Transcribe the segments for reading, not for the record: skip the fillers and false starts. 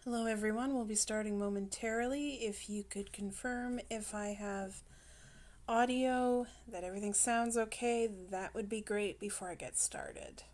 Hello everyone, we'll be starting momentarily. If you could confirm if I have audio, that everything sounds okay, that would be great before I get started.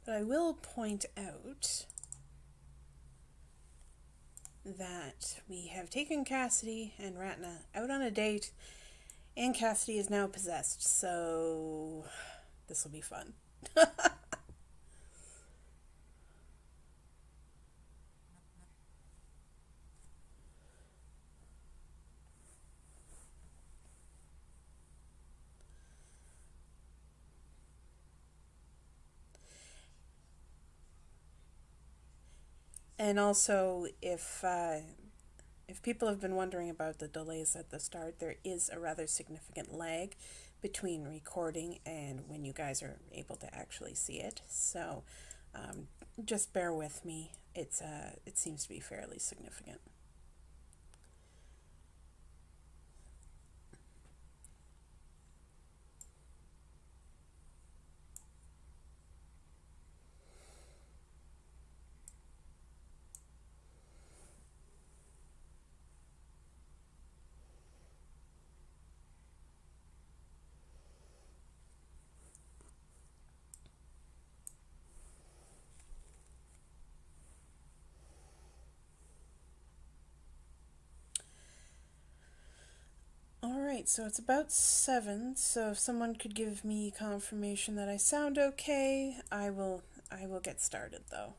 But I will point out that we have taken Cassidy and Ratna out on a date, and Cassidy is now possessed, so this will be fun. And also, if people have been wondering about the delays at the start, there is a rather significant lag between recording and when you guys are able to actually see it. So just bear with me. It seems to be fairly significant. Alright, so it's about 7, so if someone could give me confirmation that I sound okay, I will get started though.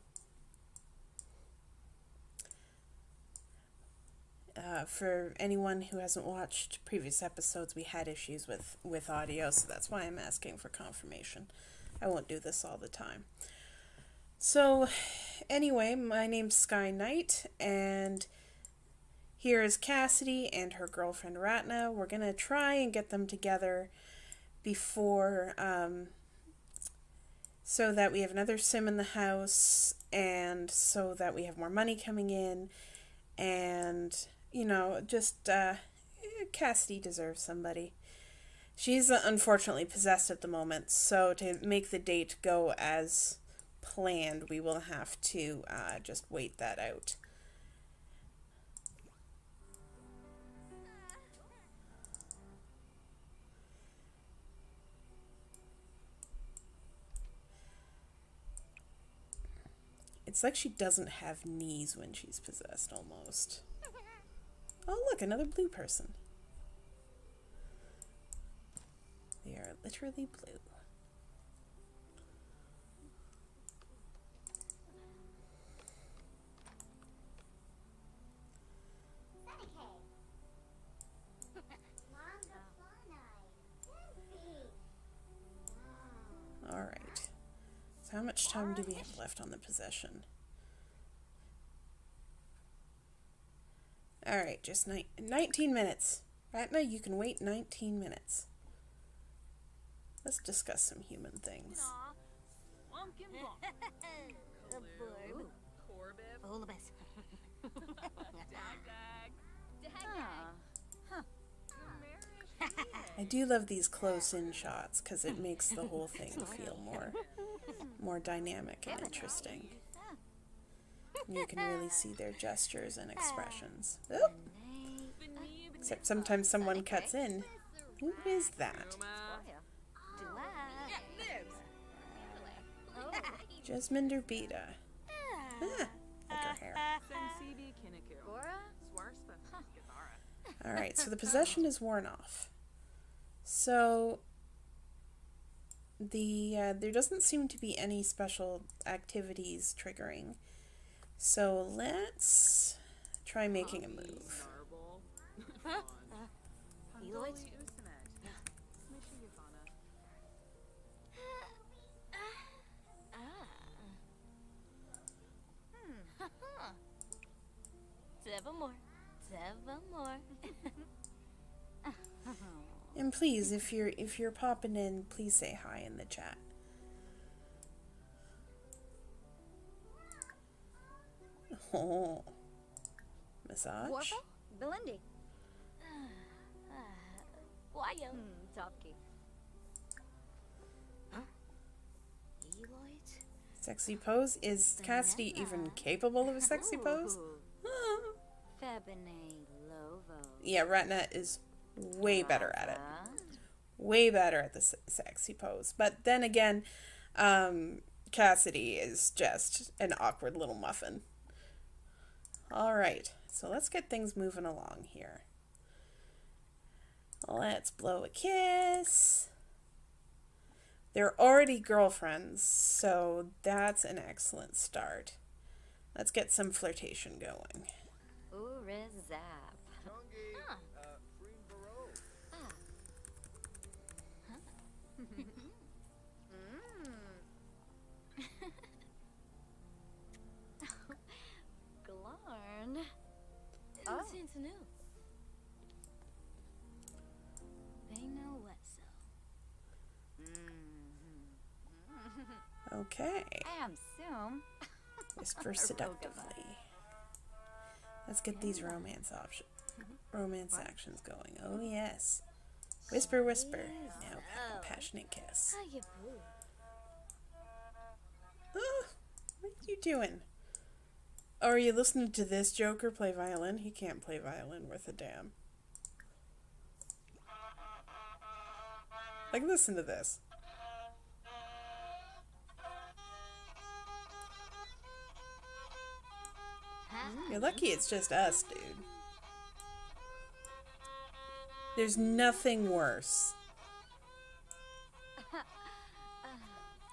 For anyone who hasn't watched previous episodes, we had issues with audio, so that's why I'm asking for confirmation. I won't do this all the time. So, anyway, my name's Sky Knight, and here is Cassidy and her girlfriend Ratna. We're going to try and get them together before, so that we have another sim in the house, and so that we have more money coming in, and, you know, just, Cassidy deserves somebody. She's unfortunately possessed at the moment, so to make the date go as planned, we will have to just wait that out. It's like she doesn't have knees when she's possessed, almost. Oh, look, another blue person. They are literally blue. Alright. So how much time do we have left on the possession? Alright, just 19 minutes. Ratna, you can wait 19 minutes. Let's discuss some human things. I do love these close-in shots because it makes the whole thing feel more dynamic and interesting. And you can really see their gestures and expressions. Oop. Except sometimes someone cuts in. Who is that? Jasminder Beta. Ah, like her hair. Alright, so the possession is worn off. So there doesn't seem to be any special activities triggering. So let's try making a move. And please, if you're popping in, please say hi in the chat. Oh, massage. Belindy. Topkey. Sexy pose? Is Cassidy even capable of a sexy pose? Yeah, Ratna is way better at it. Way better at the sexy pose. But then again, Cassidy is just an awkward little muffin. Alright, so let's get things moving along here. Let's blow a kiss. They're already girlfriends, so that's an excellent start. Let's get some flirtation going. Glarn. They know what so. Okay. I am soon. Whisper seductively. Let's get these romance actions going. Oh yes. Whisper, whisper. Now have a passionate kiss. Oh, what are you doing? Oh, are you listening to this Joker play violin? He can't play violin worth a damn. Like, listen to this. You're lucky it's just us, dude. There's nothing worse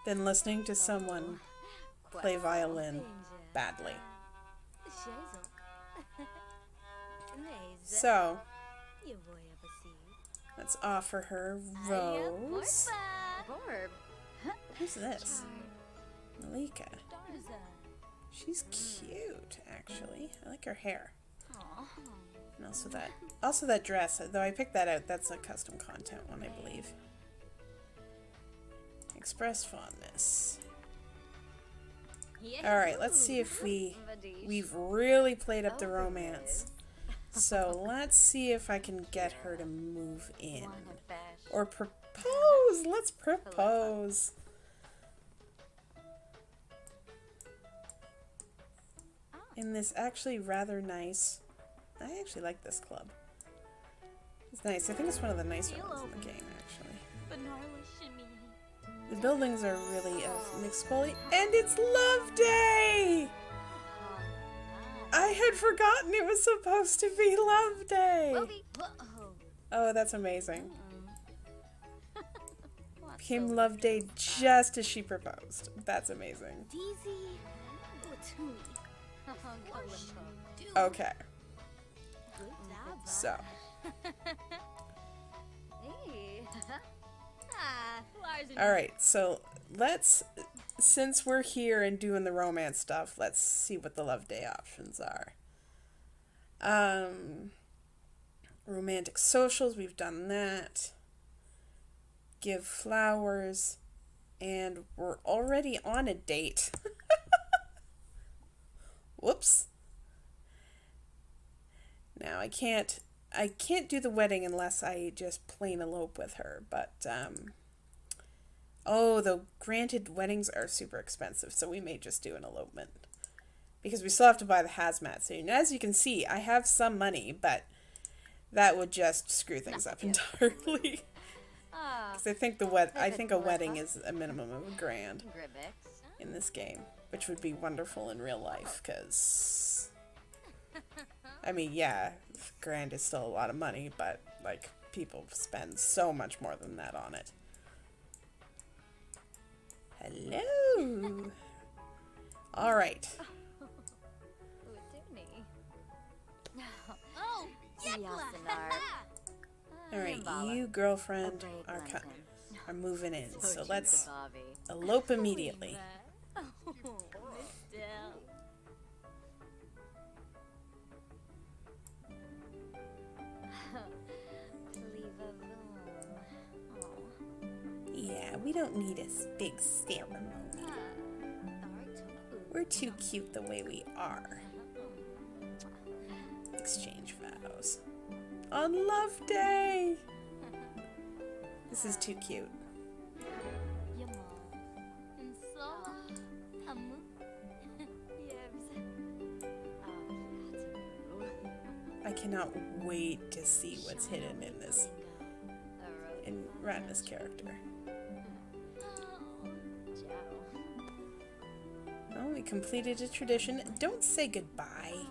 than listening to someone play violin badly. So, let's offer her Rose. Who's this? Malika. She's cute, actually. I like her hair. And also that dress, though I picked that out, that's a custom content one, I believe. Express fondness. Alright, let's see if we've really played up the romance. So let's see if I can get her to move in. Or propose! Let's propose! In this actually rather nice... I actually like this club. It's nice. I think it's one of the nicer ones in the game, actually. The buildings are really of mixed quality. And it's Love Day! I had forgotten it was supposed to be Love Day! Oh, that's amazing. Became Love Day just as she proposed. That's amazing. Okay. So. Alright, so let's, since we're here and doing the romance stuff, let's see what the Love Day options are. Romantic socials, we've done that. Give flowers. And we're already on a date. Whoops. Now I can't do the wedding unless I just plain elope with her, but oh, the granted weddings are super expensive, so we may just do an elopement. Because we still have to buy the hazmat suit. And as you can see, I have some money, but that would just screw things up entirely. Because I think a wedding is a minimum of $1,000 in this game, which would be wonderful in real life, because I mean, yeah, $1,000 is still a lot of money, but like people spend so much more than that on it. Hello. All right. All right, you girlfriend are moving in, so let's elope immediately. we don't need a big ceremony. We're too cute the way we are. Exchange vows. On Love Day! This is too cute. I cannot wait to see what's hidden in this, in Radna's character. Oh, we completed a tradition. Don't say goodbye.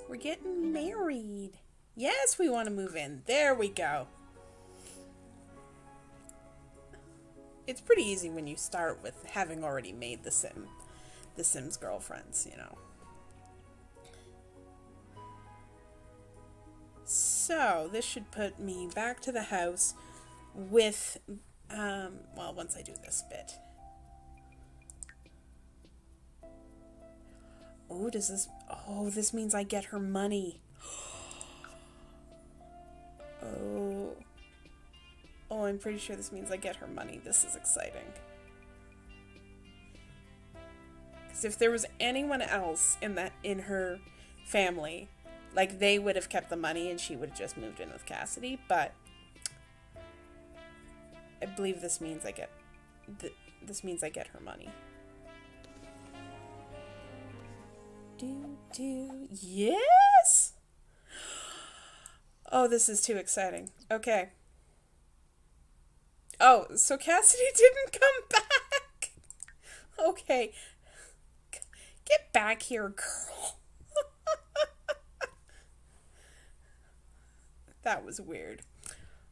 We're getting married. Yes, we want to move in. There we go. It's pretty easy when you start with having already made the Sims girlfriends, you know. So, this should put me back to the house with, well, once I do this bit. Oh, this means I get her money. Oh, I'm pretty sure this means I get her money. This is exciting. Because if there was anyone else in her family, like, they would have kept the money and she would have just moved in with Cassidy, but I believe this means I get her money. Yes! Oh, this is too exciting. Okay. Oh, so Cassidy didn't come back. Okay. Get back here, girl. That was weird.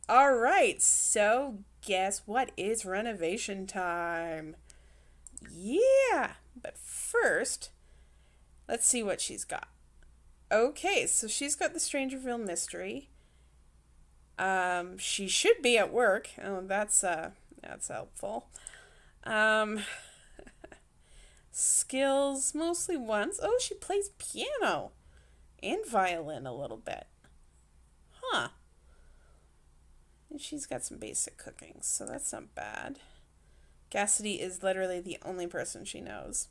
All right, so guess what? It's renovation time. Yeah, but first, let's see what she's got. Okay, so she's got the StrangerVille mystery. She should be at work. Oh, that's helpful. Skills, mostly once. Oh, she plays piano and violin a little bit. Huh. And she's got some basic cooking, so that's not bad. Cassidy is literally the only person she knows.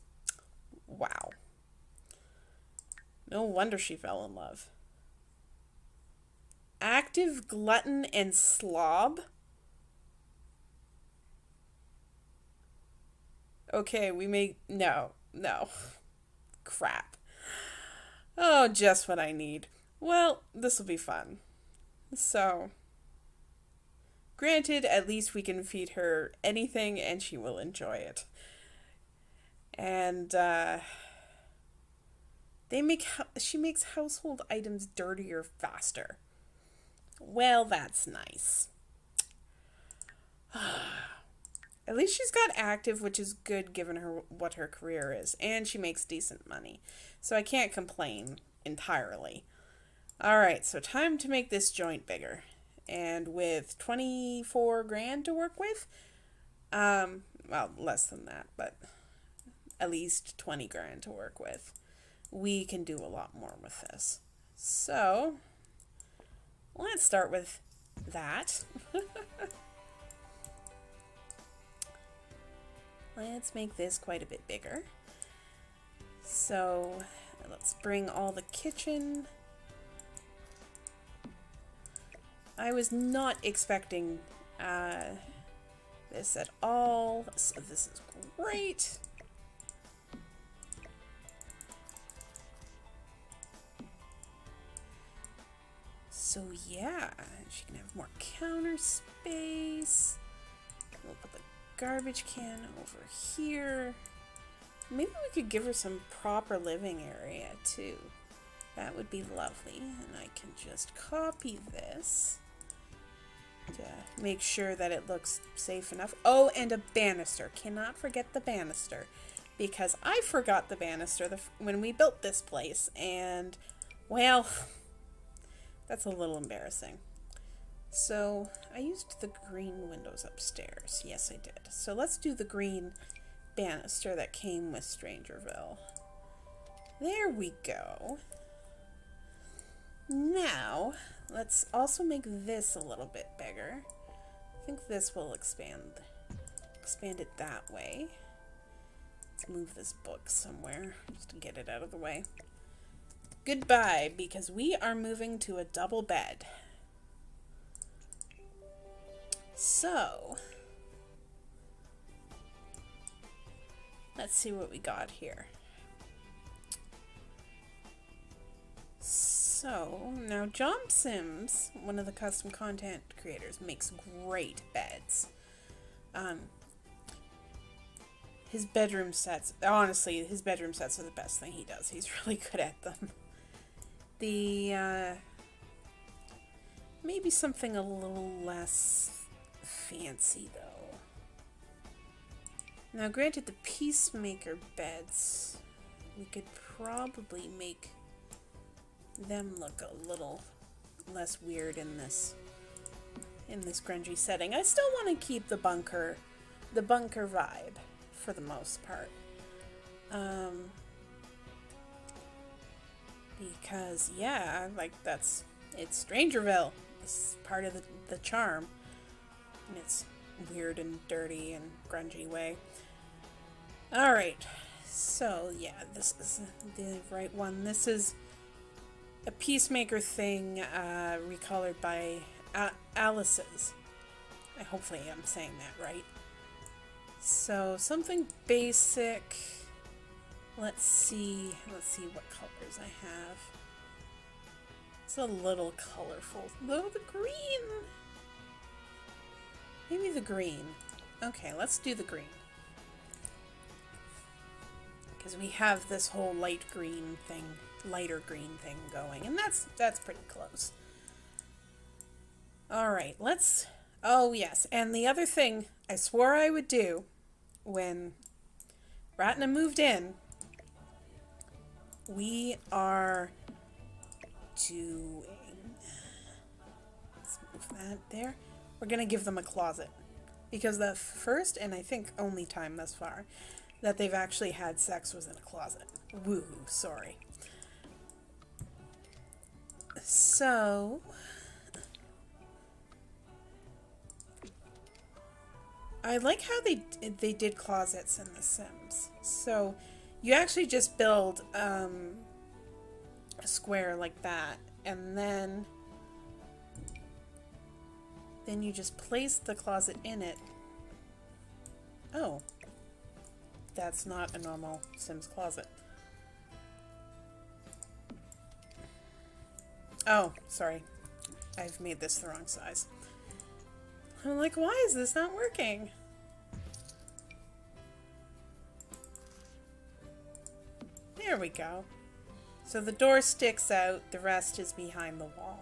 Wow. No wonder she fell in love. Active glutton and slob? Okay, no. Crap. Oh, just what I need. Well, this will be fun. So, granted, at least we can feed her anything and she will enjoy it. And, she makes household items dirtier faster. Well, that's nice. At least she's got active, which is good given her what her career is, and she makes decent money. So I can't complain entirely. All right, so time to make this joint bigger. And with 24 grand to work with, well, less than that, but at least 20 grand to work with, we can do a lot more with this. So, let's start with that. Let's make this quite a bit bigger. So, let's bring all the kitchen. I was not expecting this at all, so this is great. So yeah, she can have more counter space. We'll put the garbage can over here. Maybe we could give her some proper living area too. That would be lovely. And I can just copy this to make sure that it looks safe enough. Oh, and a banister. Cannot forget the banister, because I forgot the banister when we built this place, and well, that's a little embarrassing. So I used the green windows upstairs. Yes, I did. So let's do the green banister that came with StrangerVille. There we go. Now, let's also make this a little bit bigger. think this will expand it that way. Let's move this book somewhere just to get it out of the way. Goodbye, because we are moving to a double bed. So, let's see what we got here. So, now Jomp Sims, one of the custom content creators, makes great beds. His bedroom sets, honestly, his bedroom sets are the best thing he does. He's really good at them. Maybe something a little less fancy, though. Now, granted, the Peacemaker beds, we could probably make them look a little less weird in this grungy setting. I still want to keep the bunker vibe for the most part, because yeah, like it's StrangerVille. This is part of the charm, and it's weird and dirty and grungy way. All right, so yeah, this is the right one. This is a Peacemaker thing, recolored by Alice's. Hopefully I'm saying that right. So something basic. Let's see what colors I have. It's a little colorful. Though the green. Maybe the green. Okay, let's do the green. Because we have this whole lighter green thing going, and that's pretty close. All right, oh yes, and the other thing I swore I would do when Ratna moved in, we are doing, let's move that there. We're gonna give them a closet, because the first and I think only time thus far that they've actually had sex was in a closet. Woo, sorry. So, I like how they did closets in The Sims. So, you actually just build a square like that, and then you just place the closet in it. Oh, that's not a normal Sims closet. Oh, sorry. I've made this the wrong size. I'm like, why is this not working? There we go. So the door sticks out, the rest is behind the wall.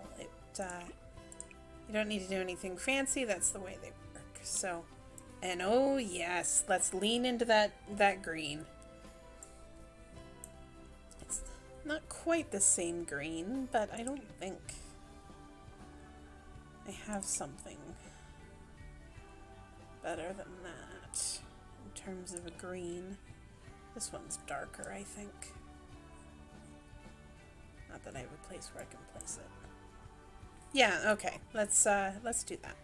You don't need to do anything fancy, that's the way they work. So, and oh yes, let's lean into that green. It's not quite the same green, but I don't think I have something better than that in terms of a green. This one's darker, I think. Not that I have a place where I can place it. Yeah, okay. Let's do that.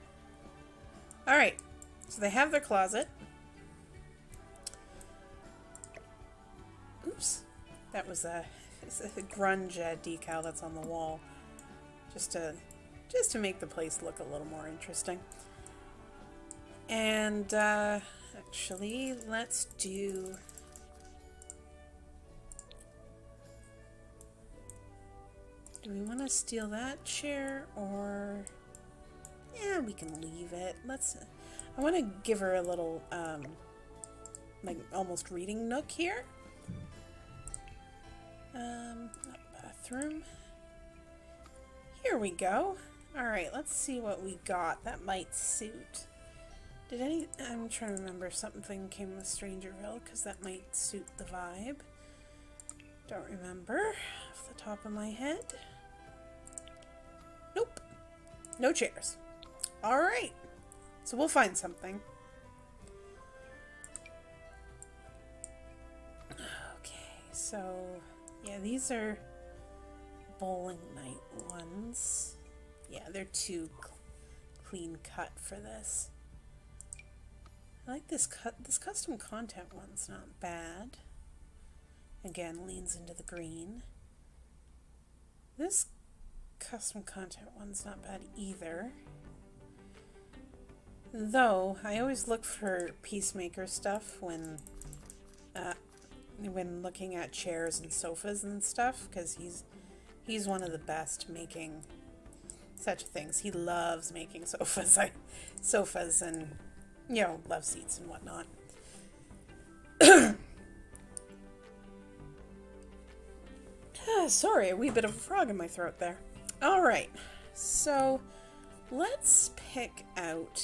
All right. So they have their closet. Oops. That was it's a grunge decal that's on the wall. Just to make the place look a little more interesting. And actually, let's do we want to steal that chair, or yeah, we can leave it. I want to give her a little like almost reading nook here. Bathroom. Here we go. All right, let's see what we got that might suit. I'm trying to remember if something came with StrangerVille, because that might suit the vibe. Don't remember off the top of my head. Nope. No chairs. All right. So we'll find something. Okay, so yeah, these are bowling night ones. Yeah, they're too clean cut for this. I like this this custom content one's not bad. Again, leans into the green. This custom content one's not bad either. Though, I always look for Peacemaker stuff when looking at chairs and sofas and stuff, because he's one of the best making such things. He loves making sofas and, you know, love seats and whatnot. Sorry, a wee bit of a frog in my throat there. Alright, so let's pick out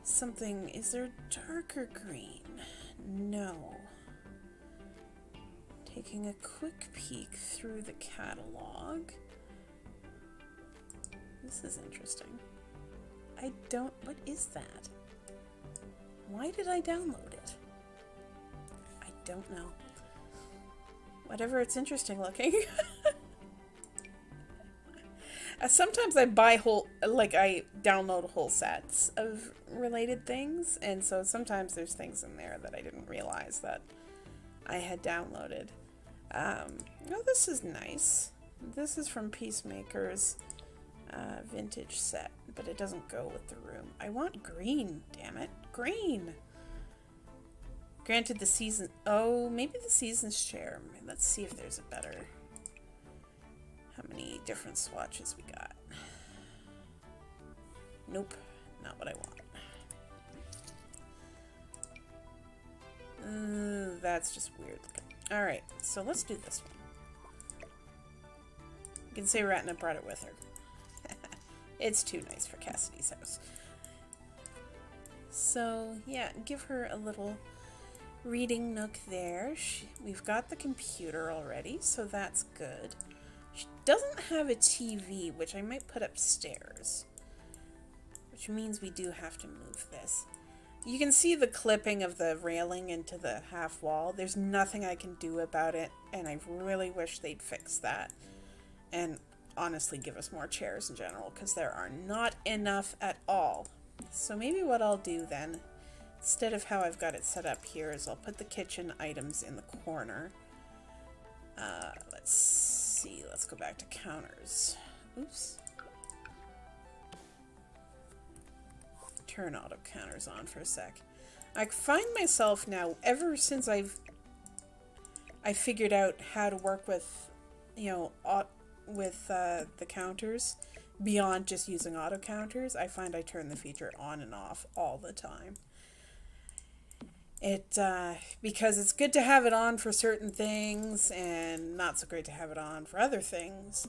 something. Is there darker green? No. Taking a quick peek through the catalog. This is interesting. What is that? Why did I download it? I don't know. Whatever, it's interesting looking. Sometimes I buy I download whole sets of related things, and so sometimes there's things in there that I didn't realize that I had downloaded. Oh, this is nice. This is from Peacemaker's vintage set, but it doesn't go with the room. I want green, damn it. Green! Granted, the season... Oh, maybe the season's chair. Let's see if there's a better... How many different swatches we got? Nope, not what I want. That's just weird looking. Alright, so let's do this one. You can say Ratna brought it with her. It's too nice for Cassidy's house. So, yeah, give her a little reading nook there. We've got the computer already, so that's good. She doesn't have a TV, which I might put upstairs. Which means we do have to move this. You can see the clipping of the railing into the half wall. There's nothing I can do about it, and I really wish they'd fix that. And honestly, give us more chairs in general, because there are not enough at all. So maybe what I'll do then, instead of how I've got it set up here, is I'll put the kitchen items in the corner. Let's see, let's go back to counters. Oops. Turn auto counters on for a sec. I find myself now, ever since I figured out how to work with, you know, the counters, beyond just using auto counters, I find I turn the feature on and off all the time. Because it's good to have it on for certain things and not so great to have it on for other things.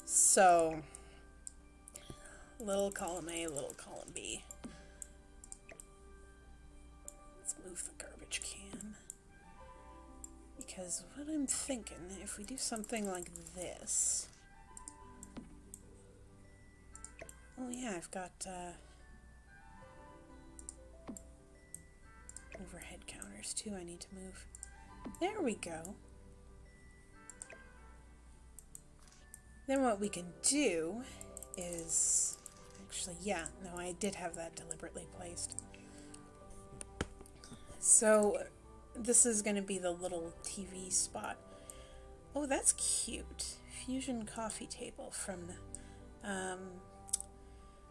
So, little column A, little column B. Let's move the garbage can. Because what I'm thinking, if we do something like this... Oh yeah, I've got overhead counters too I need to move. There we go. Then what we can do is... Actually, yeah, no, I did have that deliberately placed. So, this is going to be the little TV spot. Oh, that's cute. Fusion coffee table from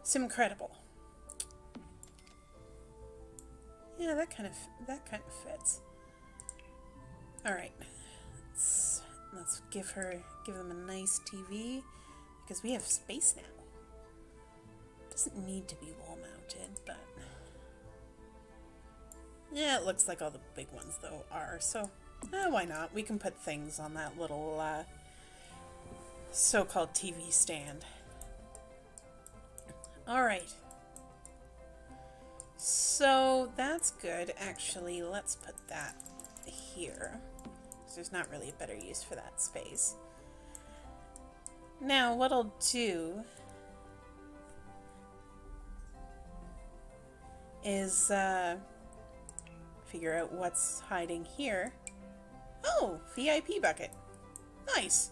Simcredible. Yeah, that kind of fits. All right, let's give them a nice TV because we have space now. It doesn't need to be wall mounted, but yeah, it looks like all the big ones though are. So why not? We can put things on that little so-called TV stand. All right. So that's good. Actually, let's put that here. There's not really a better use for that space. Now, what I'll do is figure out what's hiding here. Oh, VIP bucket. Nice.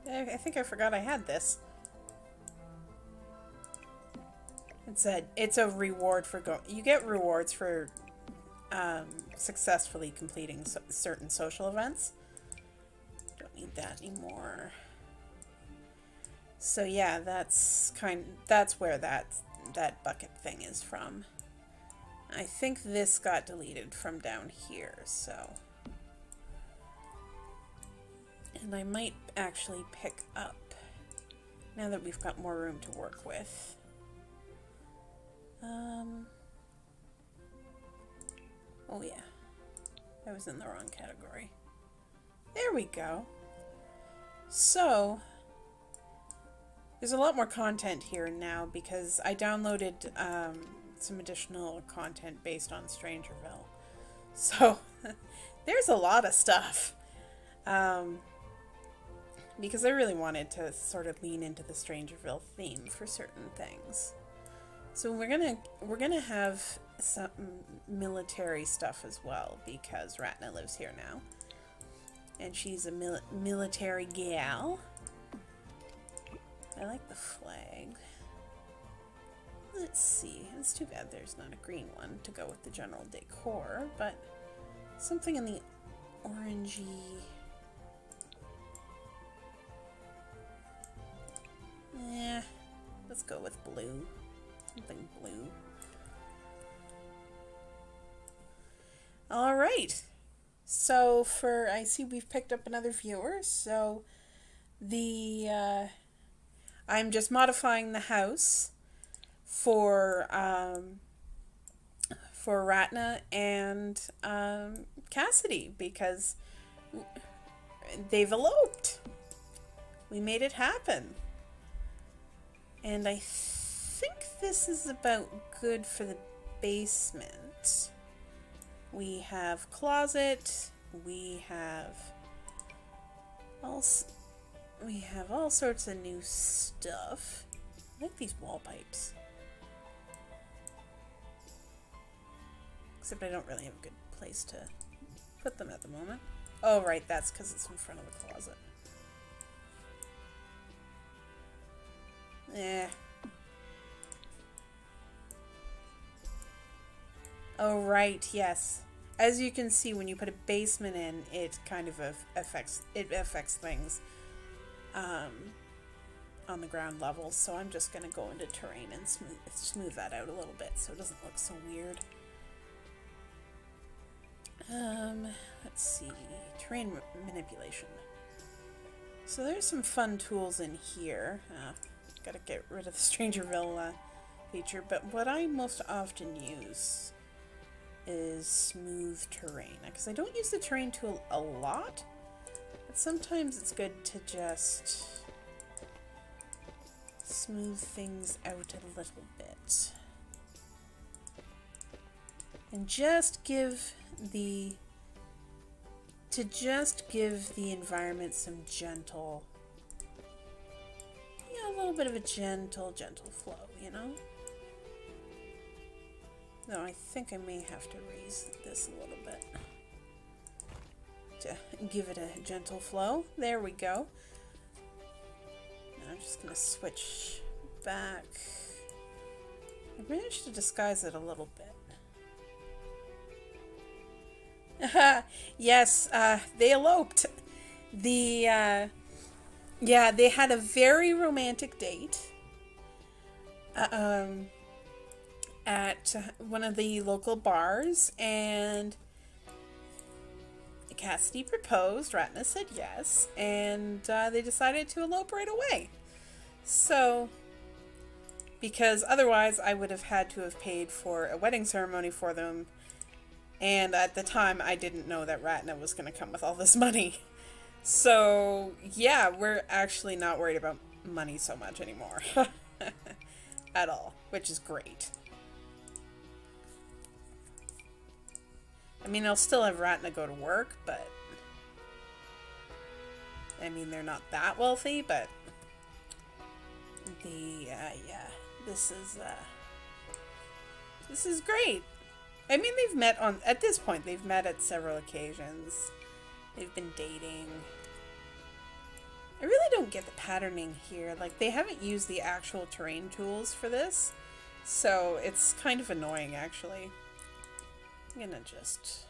I think I forgot I had this. It's a reward for you get rewards for successfully completing certain social events. Don't need that anymore. So yeah, that's where that bucket thing is from. I think this got deleted from down here, so. And I might actually pick up, now that we've got more room to work with. Oh yeah, I was in the wrong category. There we go. So, there's a lot more content here now because I downloaded some additional content based on StrangerVille. So, there's a lot of stuff. Because I really wanted to sort of lean into the StrangerVille theme for certain things. So we're gonna have some military stuff as well because Ratna lives here now, and she's a military gal. I like the flag. Let's see. It's too bad there's not a green one to go with the general decor, but something in the orangey. Yeah, let's go with blue. Something blue. Alright. So I see we've picked up another viewer, so I'm just modifying the house for Ratna and Cassidy because they've eloped. We made it happen. And I think this is about good for the basement. We have closet. We have all sorts of new stuff. I like these wall pipes. Except I don't really have a good place to put them at the moment. Oh, right, that's because it's in front of the closet. Eh. Oh, right, yes. As you can see, when you put a basement in, it kind of affects things on the ground level. So I'm just going to go into terrain and smooth that out a little bit so it doesn't look so weird. Let's see. Terrain manipulation. So there's some fun tools in here. Gotta get rid of the StrangerVille feature, but what I most often use is smooth terrain, because I don't use the terrain tool a lot, but sometimes it's good to just smooth things out a little bit. And just give the environment some gentle, a little bit of a gentle flow, you know? No, I think I may have to raise this a little bit to give it a gentle flow. There we go. Now I'm just going to switch back. I've managed to disguise it a little bit. Yes, they eloped. Yeah, they had a very romantic date at one of the local bars, and Cassidy proposed, Ratna said yes, and they decided to elope right away. So, because otherwise I would have had to have paid for a wedding ceremony for them, and at the time I didn't know that Ratna was going to come with all this money. So, yeah, we're actually not worried about money so much anymore. At all, which is great. I mean, I'll still have Ratna go to work, but I mean, they're not that wealthy, but yeah, this is great. I mean, at this point, they've met at several occasions. They've been dating. I really don't get the patterning here. Like, they haven't used the actual terrain tools for this. So it's kind of annoying, actually. I'm gonna just...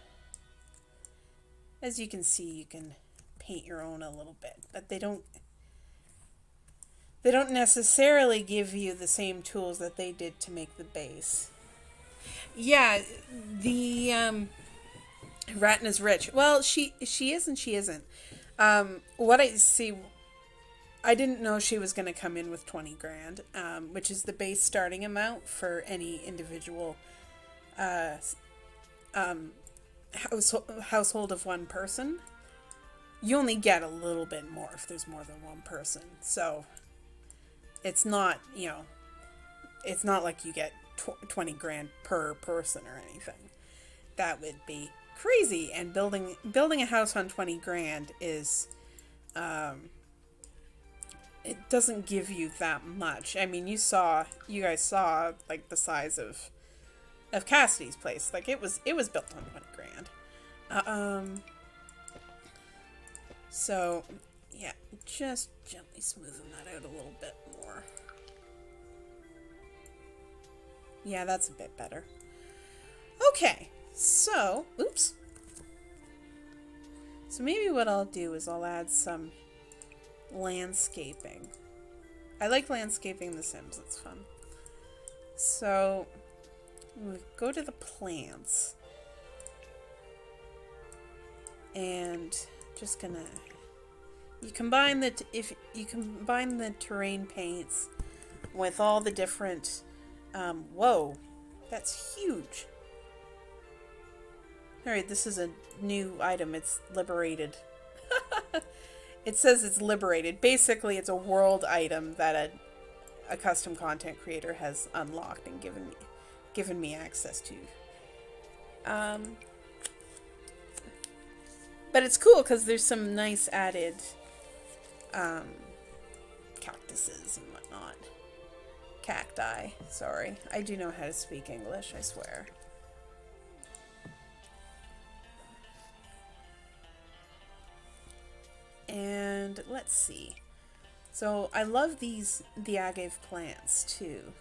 As you can see, you can paint your own a little bit, but they don't necessarily give you the same tools that they did to make the base. Yeah, the Ratton is rich. Well, she is and she isn't. What I see, I didn't know she was going to come in with 20 grand, which is the base starting amount for any individual household of one person. You only get a little bit more if there's more than one person. So it's not, it's not like you get 20 grand per person or anything. That would be crazy. And building a house on 20 grand is, it doesn't give you that much. I mean, you guys saw like the size of Cassidy's place. Like it was built on 20 grand. So yeah, just gently smoothing that out a little bit more. Yeah, that's a bit better. Okay, so, oops. So maybe what I'll do is I'll add some landscaping. I like landscaping in The Sims, it's fun. So, we'll go to the plants. And just gonna... You combine the terrain paints with all the different... whoa, that's huge. Alright, this is a new item. It's liberated. It says it's liberated. Basically, it's a world item that a custom content creator has unlocked and given me access to. But it's cool because there's some nice added cactuses and whatnot. Cacti. Sorry. I do know how to speak English, I swear. And let's see. So I love the agave plants too.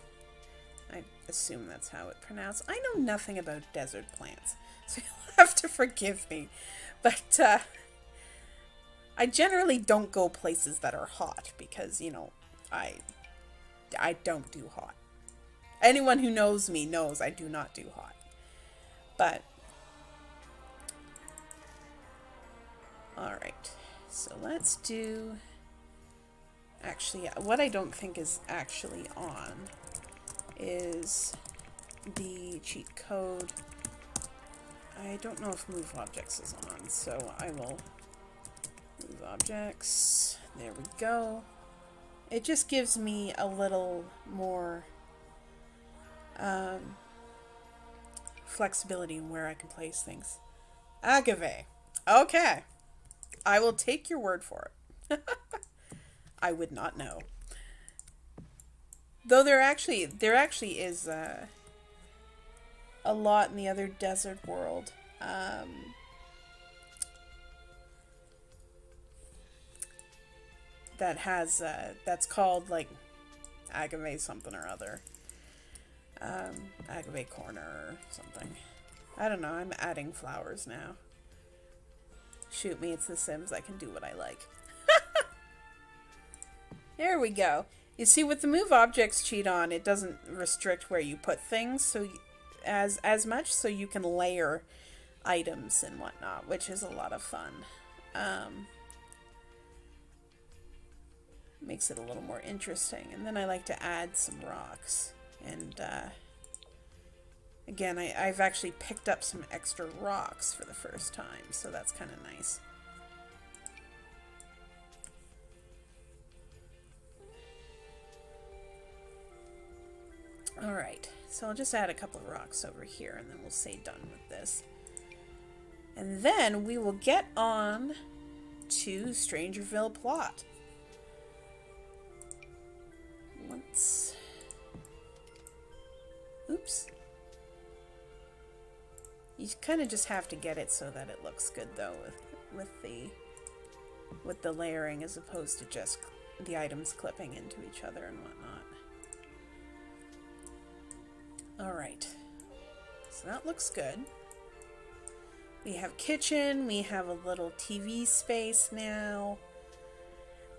I assume that's how it's pronounced. I know nothing about desert plants, so you'll have to forgive me. But I generally don't go places that are hot because, I don't do hot. Anyone who knows me knows I do not do hot. But alright. So let's do... Actually, what I don't think is actually on is the cheat code. I don't know if move objects is on, so I will move objects. There we go. It just gives me a little more flexibility in where I can place things. Agave. Okay. I will take your word for it. I would not know. Though there actually is a lot in the other desert world. That has that's called like agave something or other. Agave corner or something. I don't know. I'm adding flowers now. Shoot me, it's The Sims. I can do what I like. There we go. You see, with the move objects cheat on, it doesn't restrict where you put things so as much, so you can layer items and whatnot, which is a lot of fun. Makes it a little more interesting. And then I like to add some rocks. And again, I've actually picked up some extra rocks for the first time, so that's kind of nice. Alright, so I'll just add a couple of rocks over here and then we'll say done with this. And then we will get on to StrangerVille plot. Oops. You kind of just have to get it so that it looks good though with the layering as opposed to just the items clipping into each other and whatnot. Alright. So that looks good. We have kitchen. We have a little TV space now.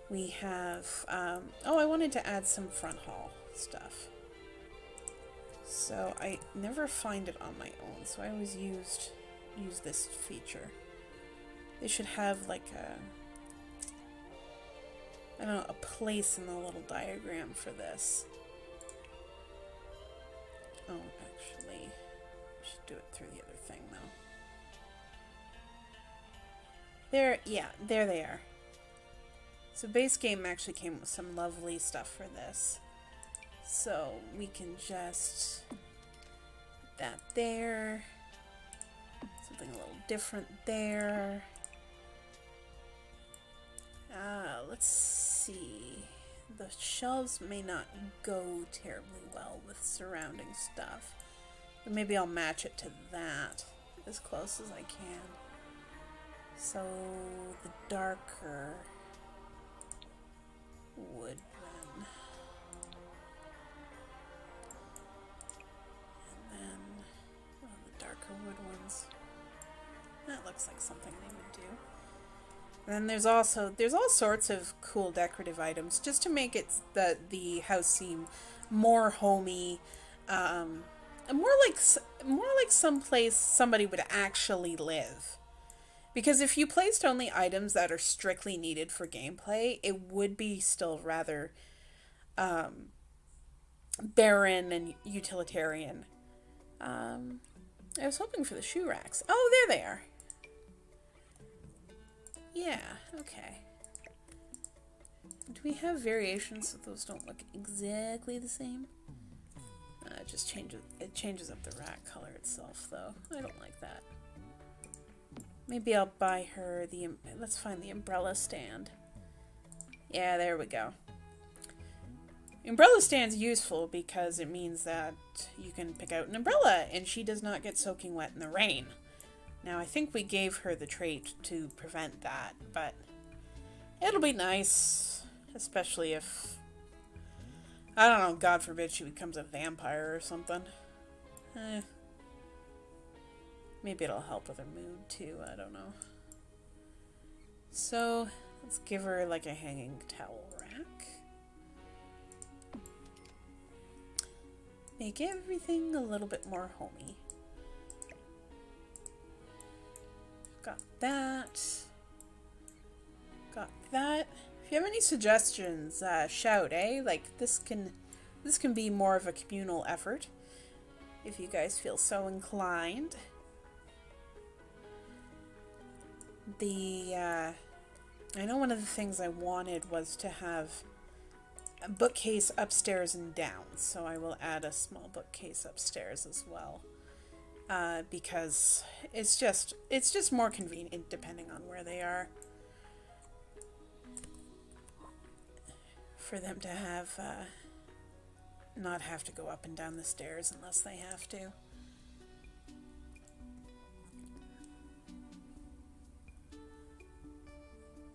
We have... oh, I wanted to add some front hall stuff. So I never find it on my own. So I always use this feature. They should have like a... I don't know, a place in the little diagram for this. Oh, actually, I should do it through the other thing, though. There, yeah, there they are. So base game actually came with some lovely stuff for this. So we can just put that there. Something a little different there. Let's see. The shelves may not go terribly well with surrounding stuff. But maybe I'll match it to that as close as I can. So the darker wood then. And then the darker wood ones. That looks like something they would do. And there's all sorts of cool decorative items just to make it the house seem more homey, more like someplace somebody would actually live. Because if you placed only items that are strictly needed for gameplay, it would be still rather barren and utilitarian. I was hoping for the shoe racks. Oh, there they are. Yeah, okay. Do we have variations so those don't look exactly the same? It just changes up the rack color itself, though. I don't like that. Maybe I'll buy her let's find the umbrella stand. Yeah, there we go. Umbrella stand's useful because it means that you can pick out an umbrella and she does not get soaking wet in the rain. Now, I think we gave her the trait to prevent that, but it'll be nice, especially if, I don't know, God forbid she becomes a vampire or something. Maybe it'll help with her mood, too, I don't know. So, let's give her like a hanging towel rack. Make everything a little bit more homey. Got that. Got that. If you have any suggestions, shout, eh? Like, this can be more of a communal effort, if you guys feel so inclined. I know one of the things I wanted was to have a bookcase upstairs and down, so I will add a small bookcase upstairs as well. Because it's just more convenient depending on where they are for them to have not have to go up and down the stairs unless they have to.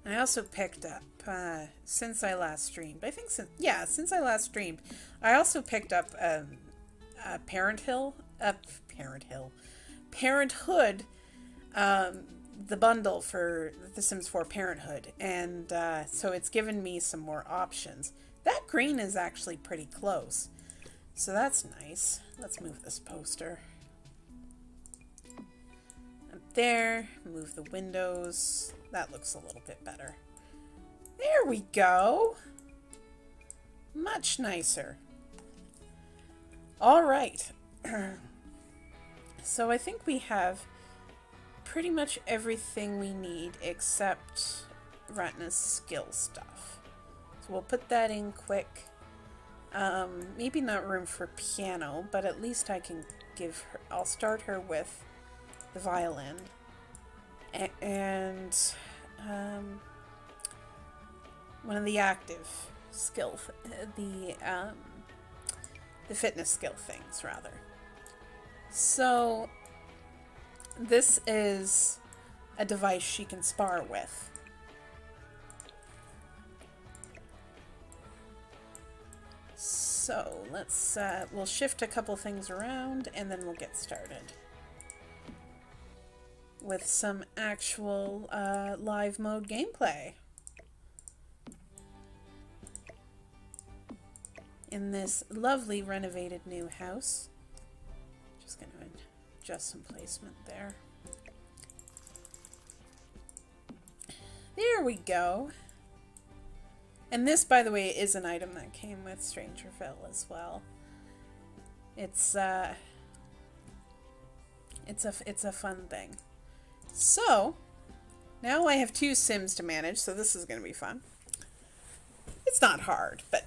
I also picked up since I last streamed. Since I last streamed, I also picked up Parenthood, the bundle for The Sims 4 Parenthood, and so it's given me some more options. That green is actually pretty close, so that's nice. Let's move this poster up there, move the windows. That looks a little bit better. There we go. Much nicer. All right. So I think we have pretty much everything we need except Ratna's skill stuff. So we'll put that in quick. Maybe not room for piano, but at least I'll start her with the violin. And one of the active skill, the fitness skill things, rather. So this is a device she can spar with. So So let's we'll shift a couple things around and then we'll get started with some actual live mode gameplay in this lovely renovated new house. Just going to adjust some placement there. There we go. And this, by the way, is an item that came with StrangerVille as well. It's a fun thing. So now I have 2 Sims to manage, so this is going to be fun. It's not hard, but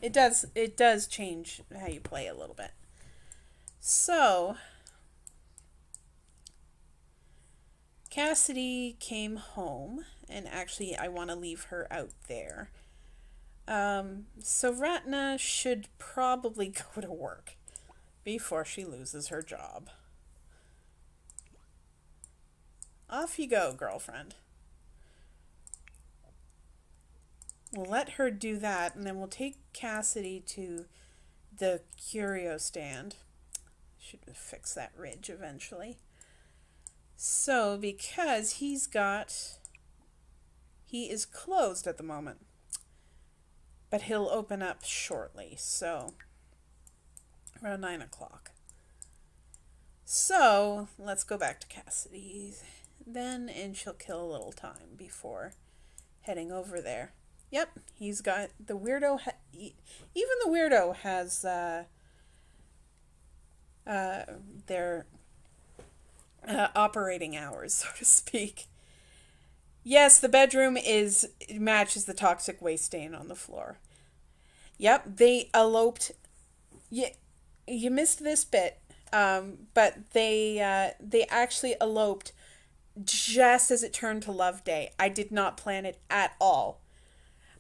it does change how you play a little bit. So Cassidy came home, and actually I want to leave her out there. So Ratna should probably go to work before she loses her job. Off you go, girlfriend. We'll let her do that, and then we'll take Cassidy to the curio stand. Should fix that ridge eventually. So, because he is closed at the moment, but he'll open up shortly, so around 9 o'clock. So, let's go back to Cassidy then, and she'll kill a little time before heading over there. Yep, he's got the weirdo, even the weirdo has their operating hours, so to speak. Yes, the bedroom matches the toxic waste stain on the floor. Yep, they eloped. You missed this bit, but they actually eloped just as it turned to Love Day. I did not plan it at all.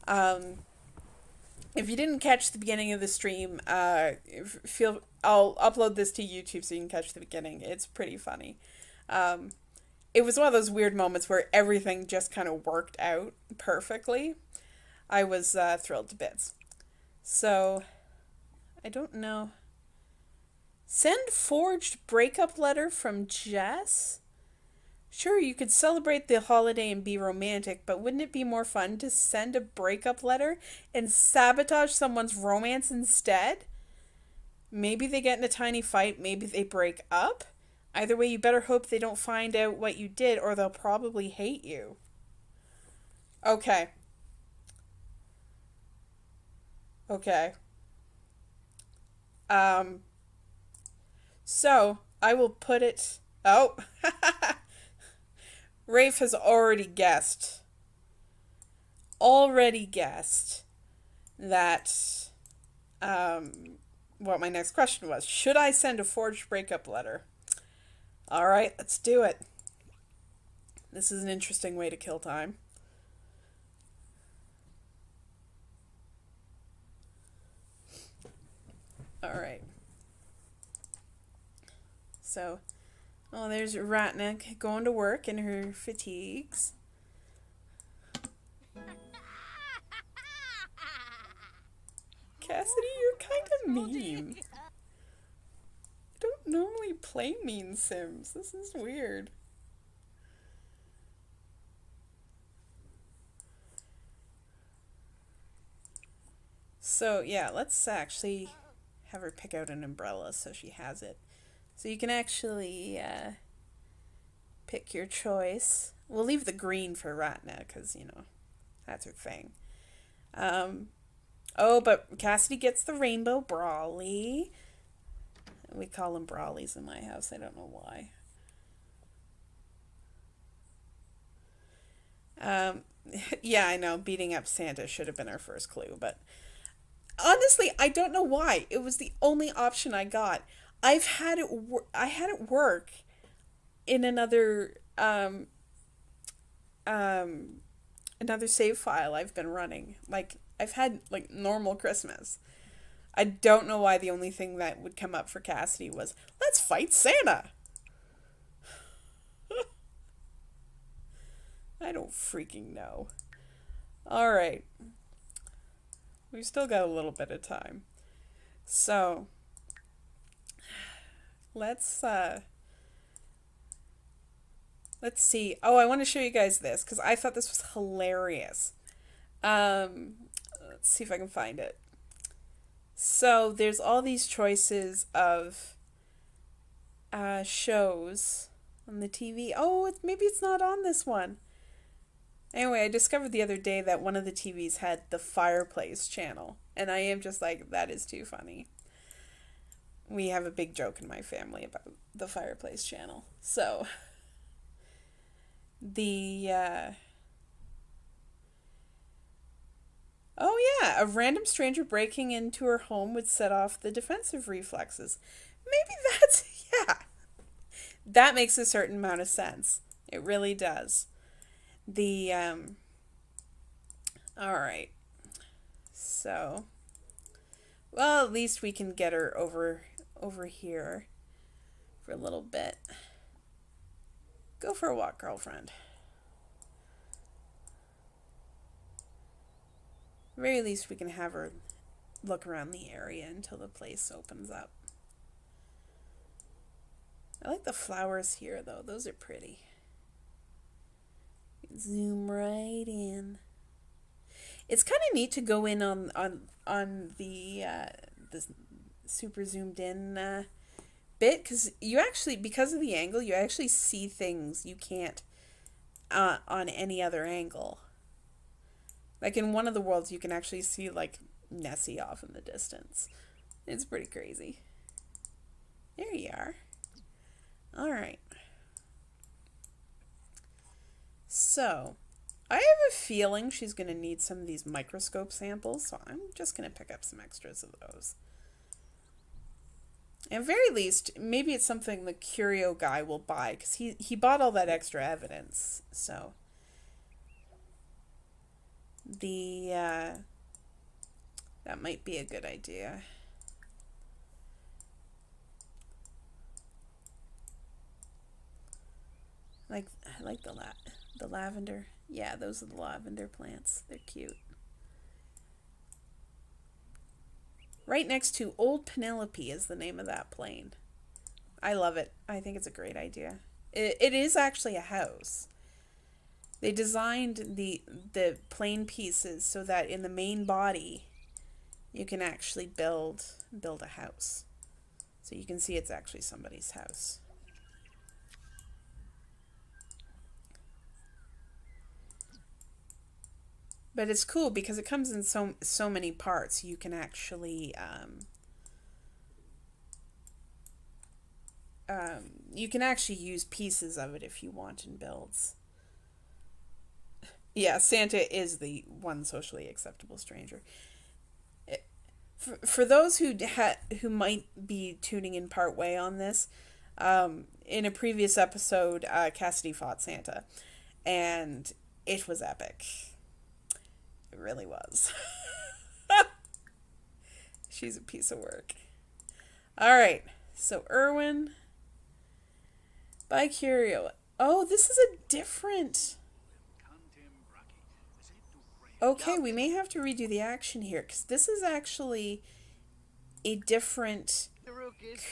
If you didn't catch the beginning of the stream, I'll upload this to YouTube so you can catch the beginning. It's pretty funny. It was one of those weird moments where everything just kind of worked out perfectly. I was thrilled to bits. So, I don't know. Send forged breakup letter from Jess? Sure, you could celebrate the holiday and be romantic, but wouldn't it be more fun to send a breakup letter and sabotage someone's romance instead? Maybe they get in a tiny fight, maybe they break up. Either way, you better hope they don't find out what you did, or they'll probably hate you. Okay. So, I will put it... Oh! Rafe has already guessed that what my next question was. Should I send a forged breakup letter? Alright, let's do it. This is an interesting way to kill time. Alright. So... Oh, there's Ratnik going to work in her fatigues. Cassidy, you're kind of mean. I don't normally play mean Sims. This is weird. So, yeah, let's actually have her pick out an umbrella so she has it. So you can actually pick your choice. We'll leave the green for Ratna because, you know, that's her thing. Oh, but Cassidy gets the rainbow brawly. We call them brawlies in my house. I don't know why. Yeah, I know. Beating up Santa should have been our first clue. But honestly, I don't know why. It was the only option I got. I had it work in another another save file I've been running. Like, I've had like normal Christmas. I don't know why the only thing that would come up for Cassidy was, let's fight Santa. I don't freaking know. All right. We've still got a little bit of time. So, let's see. Oh, I want to show you guys this because I thought this was hilarious. Let's see if I can find it. So there's all these choices of shows on the TV. Oh, maybe it's not on this one. Anyway, I discovered the other day that one of the TVs had the Fireplace channel, and I am just like, that is too funny. We have a big joke in my family about the Fireplace channel. So the oh yeah, a random stranger breaking into her home would set off the defensive reflexes. Maybe that's yeah. That makes a certain amount of sense. It really does. The all right. So well, at least we can get her over here for a little bit. Go for a walk, girlfriend. At the very least, we can have her look around the area until the place opens up. I like the flowers here, though. Those are pretty. Zoom right in. It's kind of neat to go in on the super zoomed in bit, because you actually, because of the angle, you actually see things you can't on any other angle. Like in one of the worlds, you can actually see like Nessie off in the distance. It's pretty crazy. There you are. All right. So, I have a feeling she's going to need some of these microscope samples, so I'm just going to pick up some extras of those. At very least, maybe it's something the curio guy will buy, because he bought all that extra evidence, so. That might be a good idea. I like the lavender. Yeah, those are the lavender plants. They're cute. Right next to Old Penelope is the name of that plane. I love it. I think it's a great idea. It is actually a house. They designed the plane pieces so that in the main body you can actually build a house. So you can see it's actually somebody's house. But it's cool because it comes in so many parts. You can actually use pieces of it if you want in builds. Yeah, Santa is the one socially acceptable stranger. For those who might be tuning in part way on this, in a previous episode, Cassidy fought Santa, and it was epic. It really was. She's a piece of work. All right, so Irwin by Curio. Oh, this is a different. Okay, we may have to redo the action here, because this is actually a different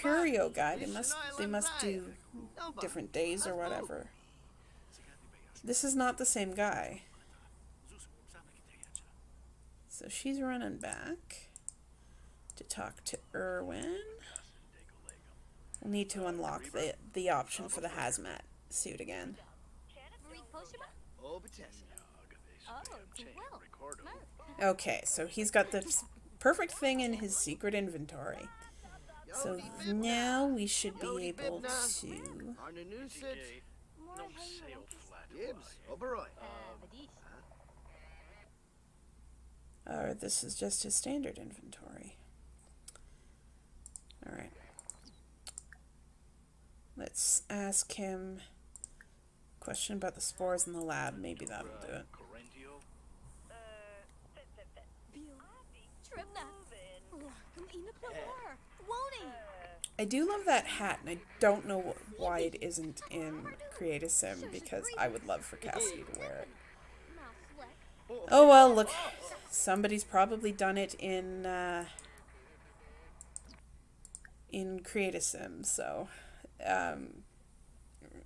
curio guy. They must do different days or whatever. This is not the same guy. So she's running back to talk to Irwin. We'll need to unlock the option for the hazmat suit again. Okay, so he's got the perfect thing in his secret inventory. So now we should be able to... Or this is just his standard inventory. Alright. Let's ask him a question about the spores in the lab. Maybe that'll do it. I do love that hat, and I don't know why it isn't in Create a Sim, because I would love for Cassidy to wear it. Oh well, look. Somebody's probably done it in Create a Sim, so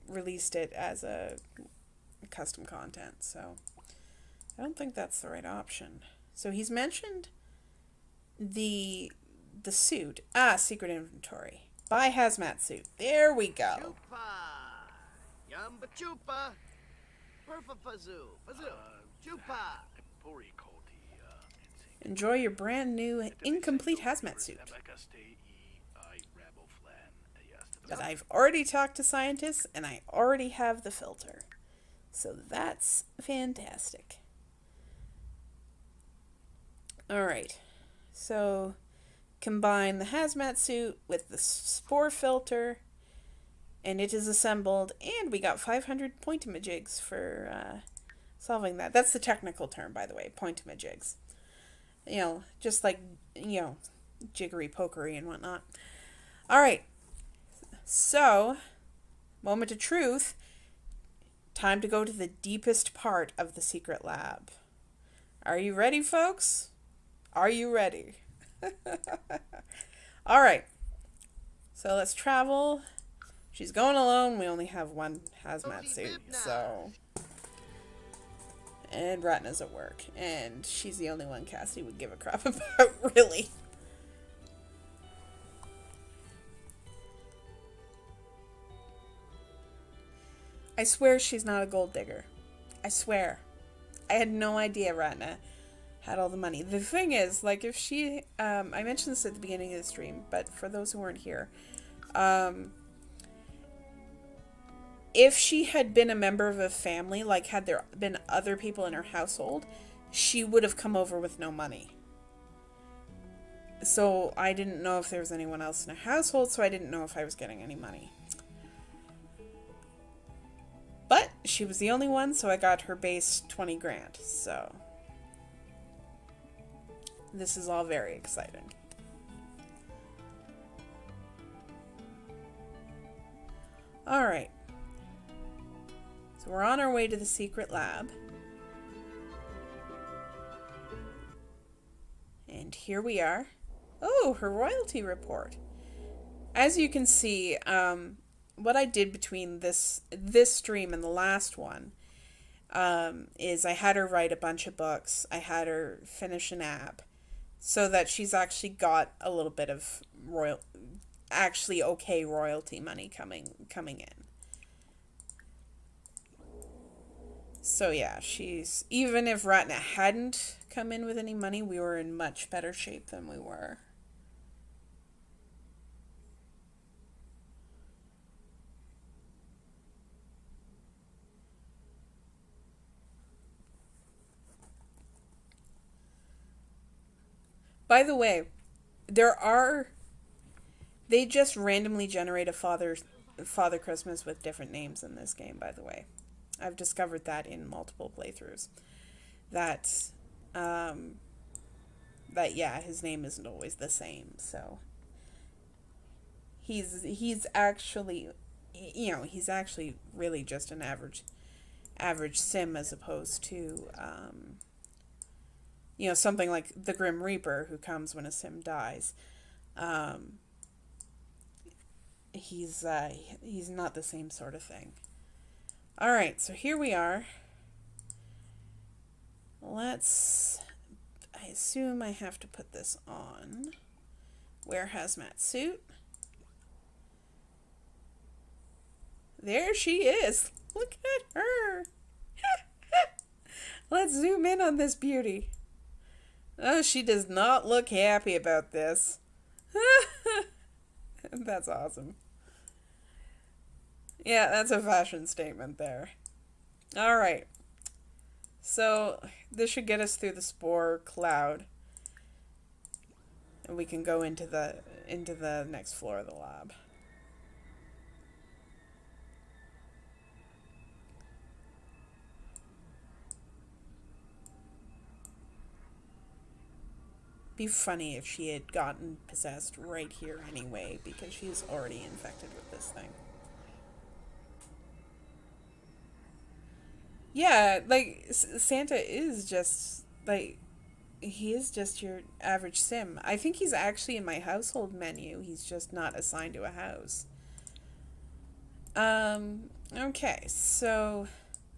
released it as a custom content. So I don't think that's the right option. So he's mentioned the suit. Secret inventory. Buy hazmat suit. There we go. Chupa! Yamba chupa! Perfa fazoo! Fazoo! Chupa! Enjoy your brand new incomplete hazmat suit. But I've already talked to scientists and I already have the filter. So that's fantastic. Alright. So combine the hazmat suit with the spore filter and it is assembled, and we got 500 point-a-majigs for solving that. That's the technical term, by the way, point-a-majigs. You know, just like, you know, jiggery pokery and whatnot. Alright, so, moment of truth. Time to go to the deepest part of the secret lab. Are you ready, folks? Are you ready? Alright, so let's travel. She's going alone. We only have one hazmat suit, so... And Ratna's at work. And she's the only one Cassidy would give a crap about, really. I swear she's not a gold digger. I swear. I had no idea Ratna had all the money. The thing is, like, if she... I mentioned this at the beginning of the stream, but for those who weren't here... if she had been a member of a family, like had there been other people in her household, she would have come over with no money. So I didn't know if there was anyone else in her household, so I didn't know if I was getting any money. But she was the only one, so I got her base 20 grand. So this is all very exciting. Alright. So we're on our way to the secret lab. And here we are. Oh, her royalty report. As you can see, what I did between this stream and the last one is I had her write a bunch of books. I had her finish an app so that she's actually got a little bit of okay royalty money coming in. So yeah, she's, even if Ratna hadn't come in with any money, we were in much better shape than we were. By the way, they just randomly generate a Father Christmas with different names in this game, by the way. I've discovered that in multiple playthroughs. That yeah, his name isn't always the same, so he's actually, you know, he's actually really just an average sim, as opposed to you know, something like the Grim Reaper who comes when a sim dies. He's not the same sort of thing. Alright, so here we are. I assume I have to put this on. Wear hazmat suit. There she is. Look at her. Let's zoom in on this beauty. Oh, she does not look happy about this. That's awesome. Yeah, that's a fashion statement there. Alright. So, this should get us through the spore cloud. And we can go into the next floor of the lab. Be funny if she had gotten possessed right here anyway, because she's already infected with this thing. Yeah, like, Santa is just, like, he is just your average sim. I think he's actually in my household menu. He's just not assigned to a house. Okay, so...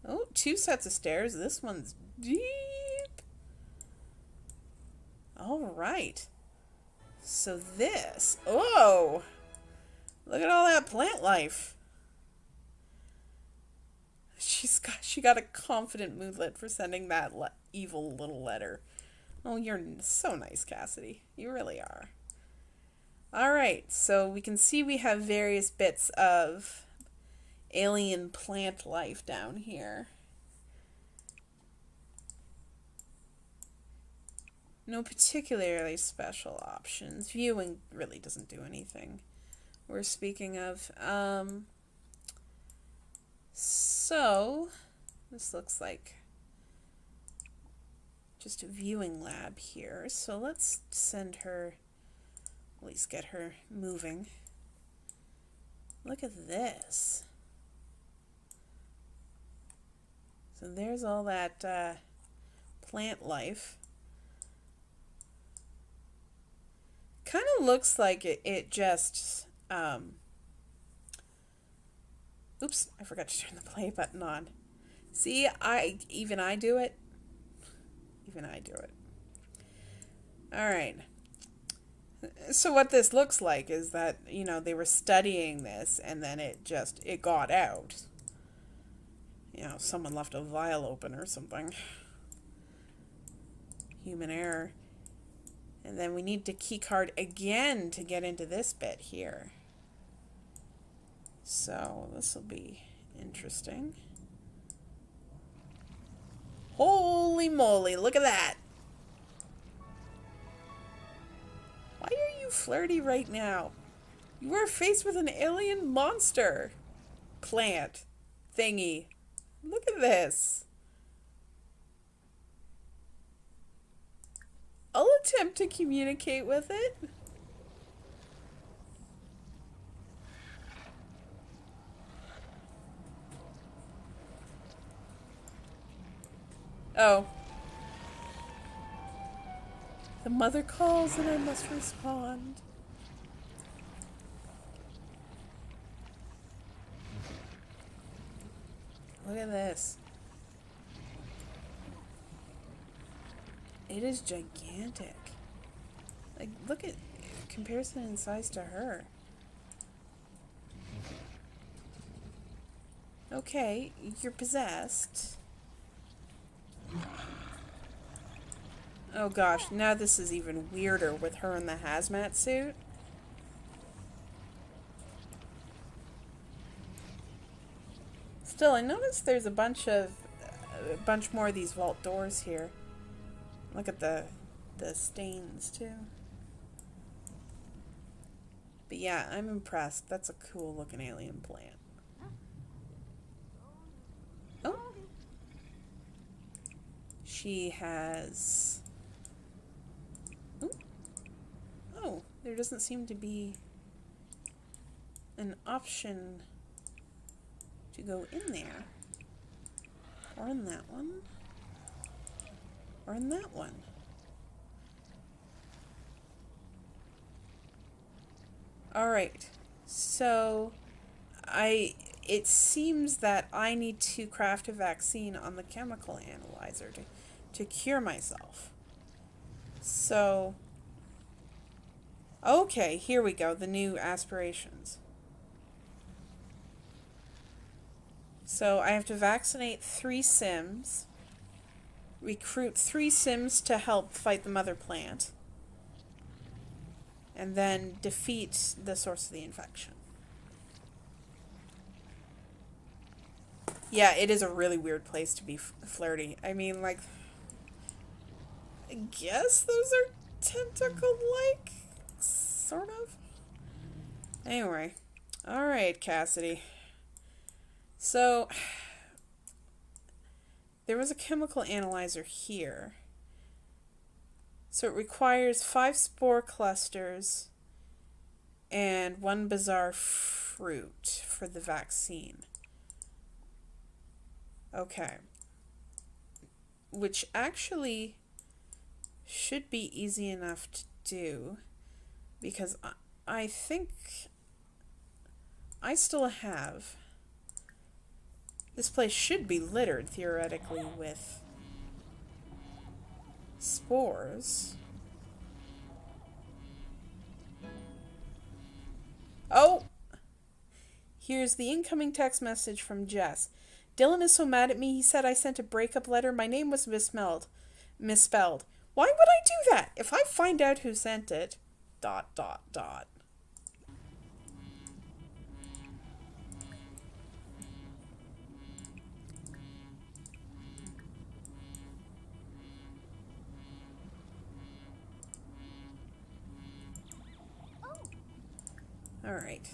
Oh, 2 sets of stairs. This one's deep. Alright. So this... Oh! Look at all that plant life. She got a confident moodlet for sending that evil little letter. Oh, you're so nice, Cassidy. You really are. Alright, so we can see we have various bits of alien plant life down here. No particularly special options. Viewing really doesn't do anything we're speaking of. So, this looks like just a viewing lab here. So let's send her, at least get her moving. Look at this. So there's all that plant life. Kind of looks like it just... Oops, I forgot to turn the play button on. See, even I do it. Even I do it. Alright. So what this looks like is that, you know, they were studying this and then it got out. You know, someone left a vial open or something. Human error. And then we need to keycard again to get into this bit here. So this will be interesting. Holy moly, look at that! Why are you flirty right now? You are faced with an alien monster plant thingy. Look at this. I'll attempt to communicate with it. Oh. The mother calls and I must respond. Look at this. It is gigantic. Like, look at comparison in size to her. Okay, you're possessed. Oh gosh, now this is even weirder with her in the hazmat suit. Still, I noticed there's a bunch more of these vault doors here. Look at the stains too. But yeah, I'm impressed. That's a cool looking alien plant. Oh. She has... Oh, there doesn't seem to be an option to go in there. Or in that one. Or in that one. Alright, so it seems that I need to craft a vaccine on the chemical analyzer to cure myself. So, okay, here we go, the new aspirations. So I have to vaccinate 3 Sims, recruit 3 Sims to help fight the mother plant, and then defeat the source of the infection. Yeah, it is a really weird place to be flirty. I mean, like, I guess those are tentacle-like, sort of. Anyway, alright, Cassidy. So, there was a chemical analyzer here. So it requires 5 spore clusters and 1 bizarre fruit for the vaccine. Okay. Which actually should be easy enough to do, because I think I still have... This place should be littered, theoretically, with spores. Oh! Here's the incoming text message from Jess. Dylan is so mad at me, he said I sent a breakup letter. My name was misspelled. Why would I do that? If I find out who sent it... ... Alright.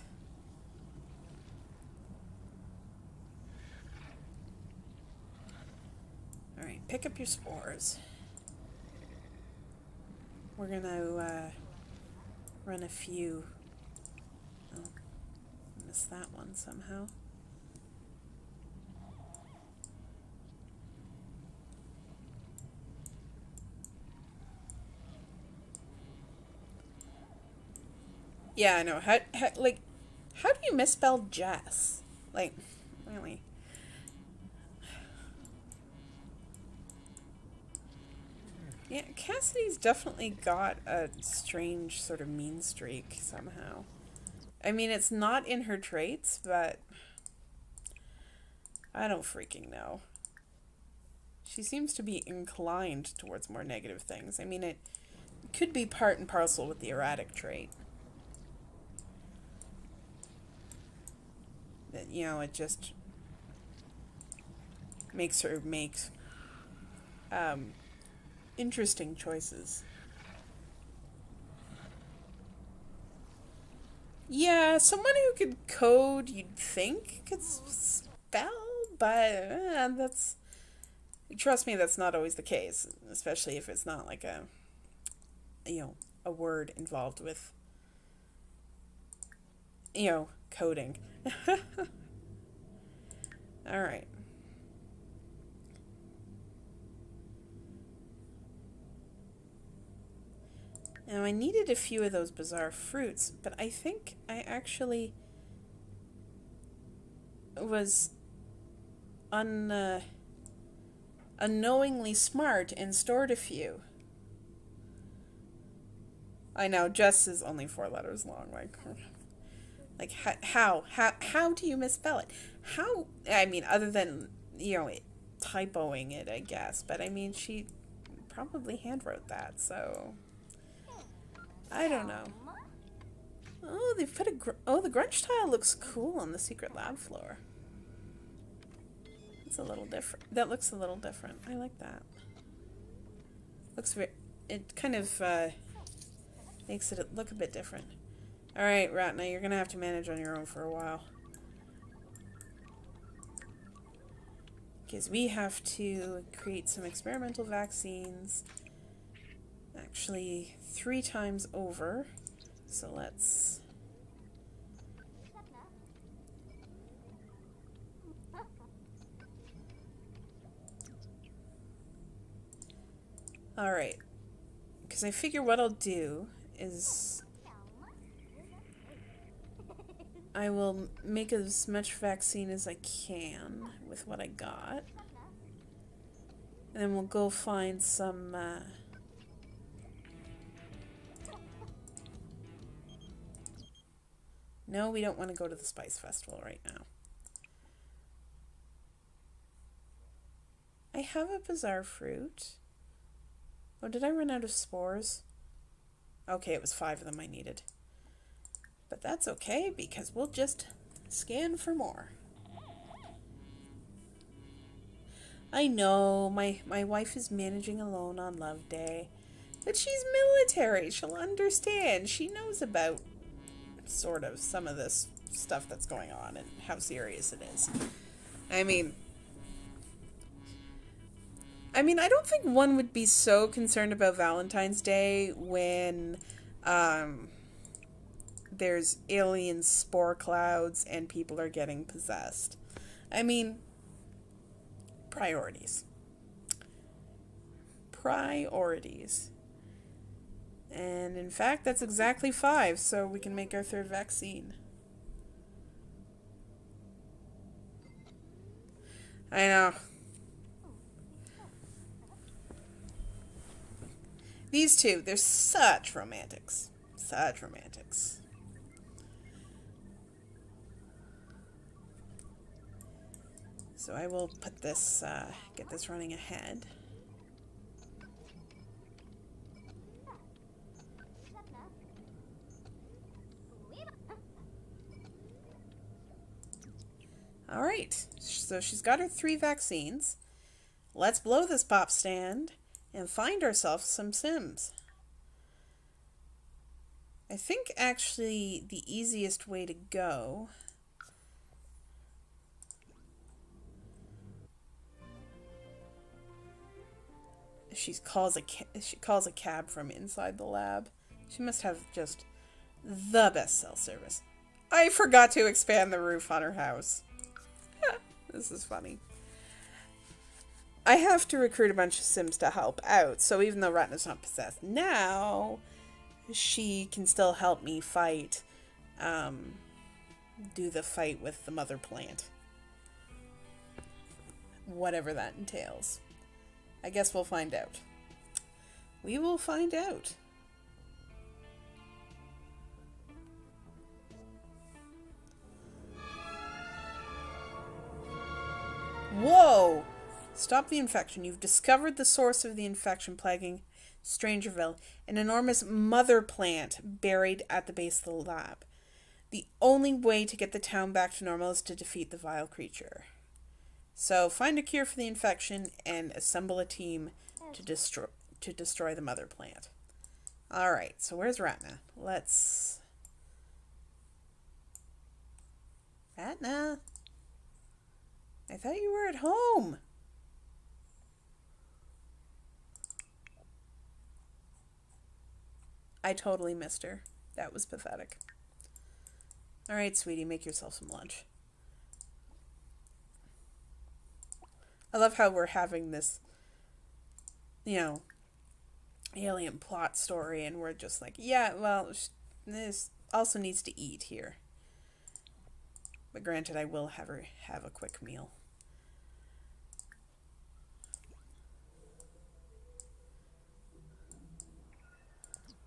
Alright, pick up your spores. We're gonna run a few... Oh, missed that one somehow. Yeah, I know. How do you misspell Jess? Like, really? Yeah, Cassidy's definitely got a strange sort of mean streak somehow. I mean, it's not in her traits, but I don't freaking know. She seems to be inclined towards more negative things. I mean, it could be part and parcel with the erratic trait. That, you know, it just makes her make interesting choices. Yeah, someone who could code, you'd think, could spell, but that's... Trust me, that's not always the case, especially if it's not like a, you know, a word involved with, you know, coding. Alright. Now, I needed a few of those bizarre fruits, but I think I actually was unknowingly smart and stored a few. I know, Jess is only 4 letters long, like how do you misspell it? How, I mean, other than, you know, typoing it, I guess, but I mean, she probably handwrote that, so I don't know. Oh, they've put the grunge tile looks cool on the secret lab floor. It's a little different. That looks a little different. I like that. Looks very... It kind of makes it look a bit different. Alright, Ratna, you're going to have to manage on your own for a while. Because we have to create some experimental vaccines. Actually, 3 times over. So let's... Alright. Because I figure what I'll do is... I will make as much vaccine as I can with what I got. And then we'll go find some... No, we don't want to go to the Spice Festival right now. I have a bizarre fruit. Oh, did I run out of spores? Okay, it was 5 of them I needed. But that's okay, because we'll just scan for more. I know, my wife is managing alone on Love Day. But she's military, she'll understand. She knows about, sort of, some of this stuff that's going on and how serious it is. I mean, I don't think one would be so concerned about Valentine's Day when there's alien spore clouds and people are getting possessed. I mean, priorities. Priorities. And in fact, that's exactly 5, so we can make our 3rd vaccine. I know. These two, they're such romantics. Such romantics. So I will put this, get this running ahead. Alright, so she's got her 3 vaccines. Let's blow this pop stand and find ourselves some Sims. I think actually the easiest way to go she calls a cab from inside the lab. She must have just the best cell service. I forgot to expand the roof on her house. This is funny. I have to recruit a bunch of Sims to help out, so even though Ratna's not possessed now, she can still help me fight, do the fight with the mother plant. Whatever that entails. I guess we'll find out. We will find out. Whoa! Stop the infection. You've discovered the source of the infection plaguing StrangerVille, an enormous mother plant buried at the base of the lab. The only way to get the town back to normal is to defeat the vile creature. So find a cure for the infection and assemble a team to destroy the mother plant. Alright, so where's Ratna? Let's... Ratna? I thought you were at home. I totally missed her. That was pathetic. Alright, sweetie, make yourself some lunch. I love how we're having this, alien plot story, and we're just like, yeah, well, this also needs to eat here. But granted, I will have her have a quick meal.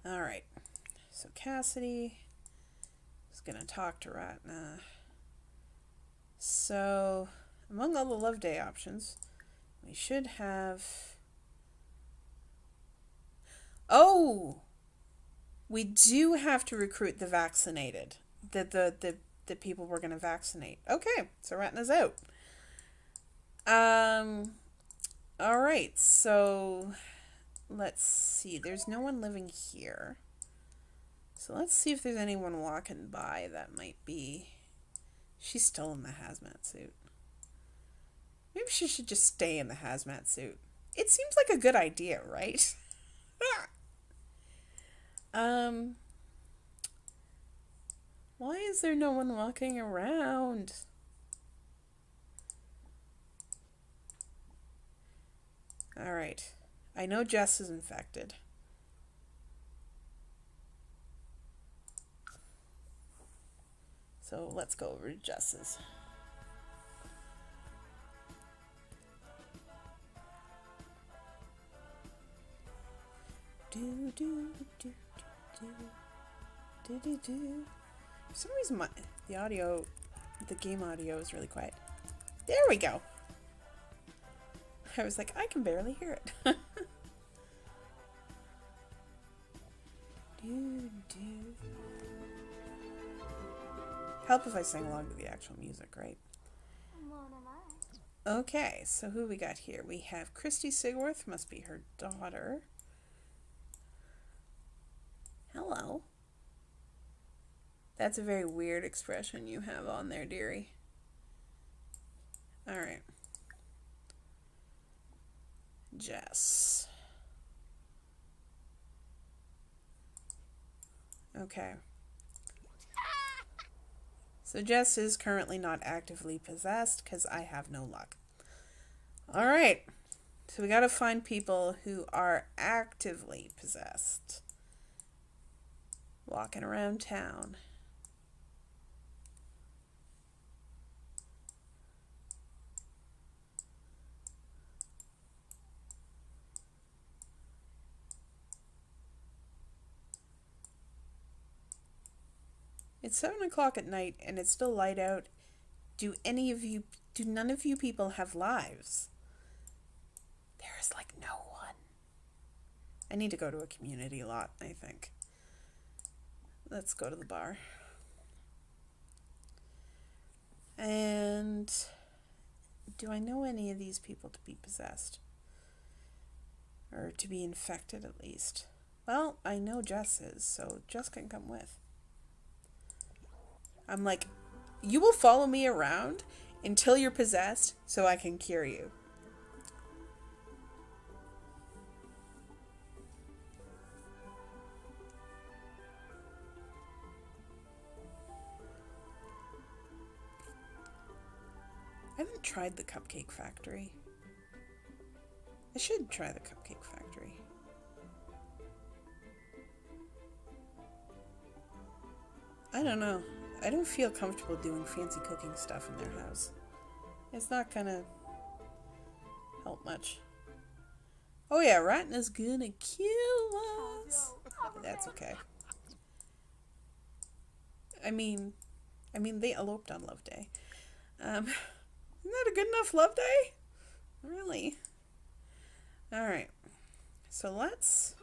Alright, so Cassidy is going to talk to Ratna. So, among all the Love Day options, we should have... Oh! We do have to recruit the vaccinated. The people we're going to vaccinate. Okay, so Ratna's out. Alright, so... Let's see. There's no one living here. So let's see if there's anyone walking by that might be... She's still in the hazmat suit. Maybe she should just stay in the hazmat suit. It seems like a good idea, right? Why is there no one walking around? Alright. I know Jess is infected. So let's go over to Jess's. Do do do do do do do. For some reason, the game audio is really quiet. There we go. I was like, I can barely hear it. do do. Help if I sing along to the actual music, right? Okay, so who we got here? We have Christy Sigworth, must be her daughter. Hello. That's a very weird expression you have on there, dearie. Alright. Jess. Okay. So Jess is currently not actively possessed because I have no luck. Alright. So we gotta find people who are actively possessed. Walking around town. It's 7 o'clock at night and it's still light out. Do none of you people have lives? There is like no one. I need to go to a community lot, I think. Let's go to the bar. And do I know any of these people to be possessed? Or to be infected at least? Well, I know Jess is, so Jess can come with. I'm like, you will follow me around until you're possessed so I can cure you. I haven't tried the Cupcake Factory. I should try the Cupcake Factory. I don't know. I don't feel comfortable doing fancy cooking stuff in their house. It's not gonna help much. Oh yeah, Ratna's gonna kill us. That's okay. I mean, they eloped on Love Day. Isn't that a good enough love day? Really? Alright. So let's...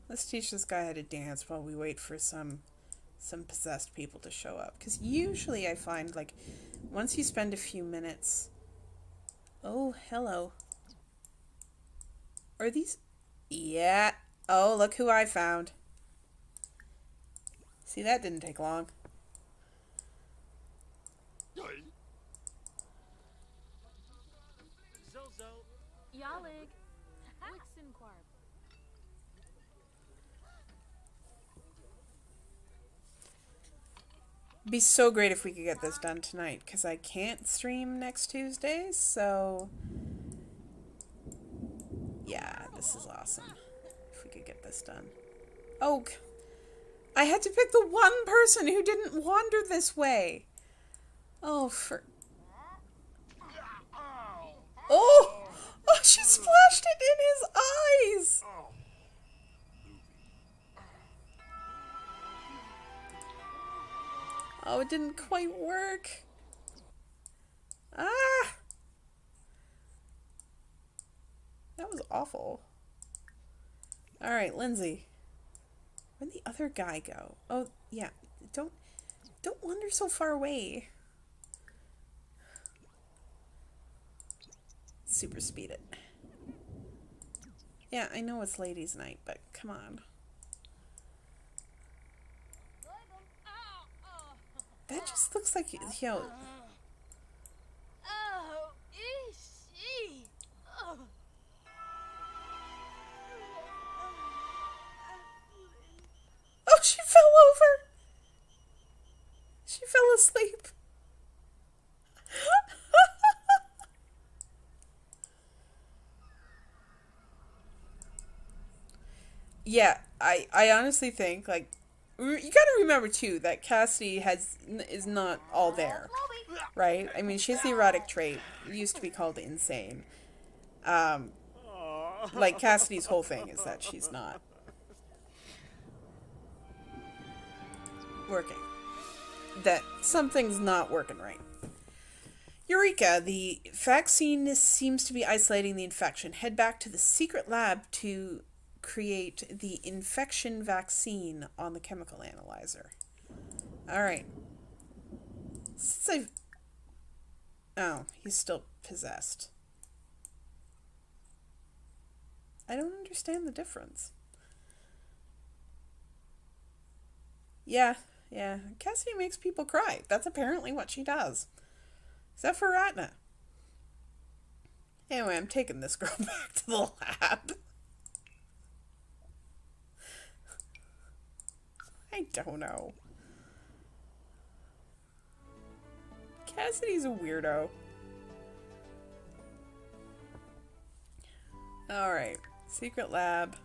Let's teach this guy how to dance while we wait for some possessed people to show up. Because usually I find, like, once you spend a few minutes... Oh, hello. Are these... Yeah. Oh, look who I found. See, that didn't take long. Yalig. Wixen Quarb. It'd be so great if we could get this done tonight, because I can't stream next Tuesday, so... Yeah, this is awesome. If we could get this done. Oh, I had to pick the one person who didn't wander this way. Oh, for... Oh! Oh, she splashed it in his eyes! Oh, it didn't quite work. Ah! That was awful. Alright, Lindsay. Where'd the other guy go? Oh, yeah. Don't wander so far away. Super speed it. Yeah, I know it's ladies' night, but come on. That just looks like, you know... Oh, eesh. Oh. Oh, she fell over! She fell asleep. Yeah, I honestly think, like, you gotta remember too that Cassidy is not all there, right? I mean, she has the erotic trait. It used to be called insane. Like, Cassidy's whole thing is that she's not working. That something's not working right. Eureka! The vaccine seems to be isolating the infection. Head back to the secret lab to create the infection vaccine on the chemical analyzer. Alright. Since I've... Oh, he's still possessed. I don't understand the difference. Yeah. Cassidy makes people cry. That's apparently what she does. Except for Ratna. Anyway, I'm taking this girl back to the lab. I don't know. Cassidy's a weirdo. Alright. Secret lab.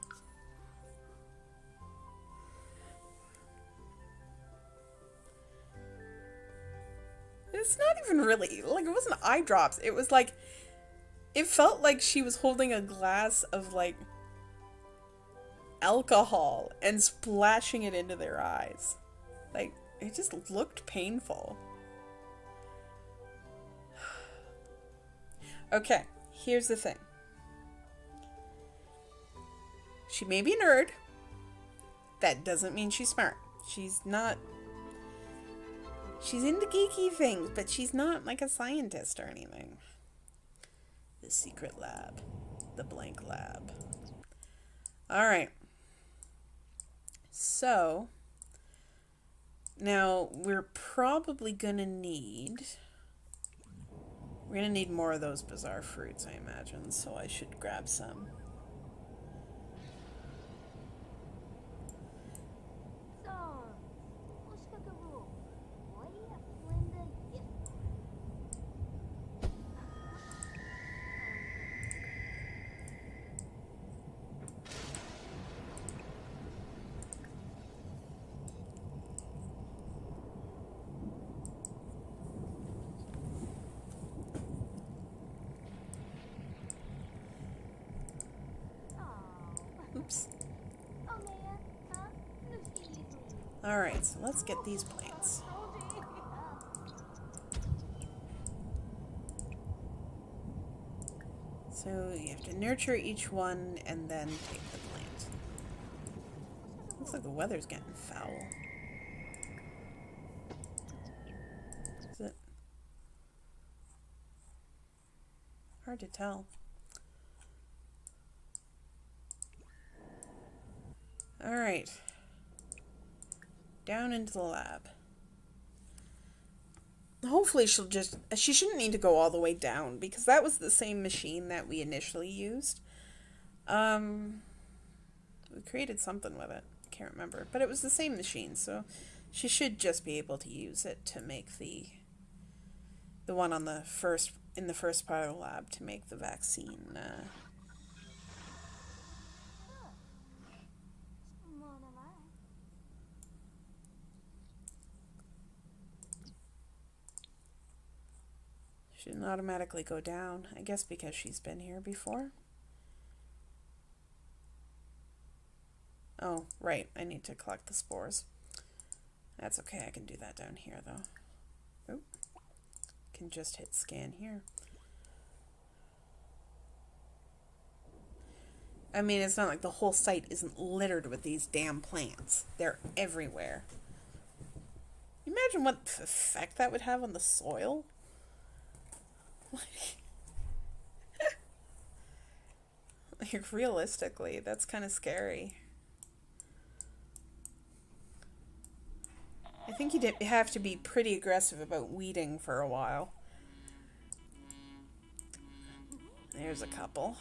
It's not even really, like, it wasn't eye drops. It was like, it felt like she was holding a glass of, like, alcohol and splashing it into their eyes. Like, it just looked painful. Okay, here's the thing. She may be a nerd. That doesn't mean she's smart. She's not... She's into geeky things, but she's not like a scientist or anything. The secret lab. The blank lab. Alright. So, now we're probably gonna need... We're gonna need more of those bizarre fruits, I imagine, so I should grab some. Oops. Alright, so let's get these plants. So you have to nurture each one and then take the plant. Looks like the weather's getting foul. Is it? Hard to tell. Alright. Down into the lab. Hopefully she shouldn't need to go all the way down, because that was the same machine that we initially used. We created something with it. I can't remember. But it was the same machine, so she should just be able to use it to make the one on the first part of the lab to make the vaccine. She didn't automatically go down, I guess because she's been here before. Oh, right, I need to collect the spores. That's okay, I can do that down here though. Oop. Can just hit scan here. I mean, it's not like the whole site isn't littered with these damn plants. They're everywhere. Imagine what effect that would have on the soil. Like, realistically, that's kind of scary. I think you'd have to be pretty aggressive about weeding for a while. There's a couple.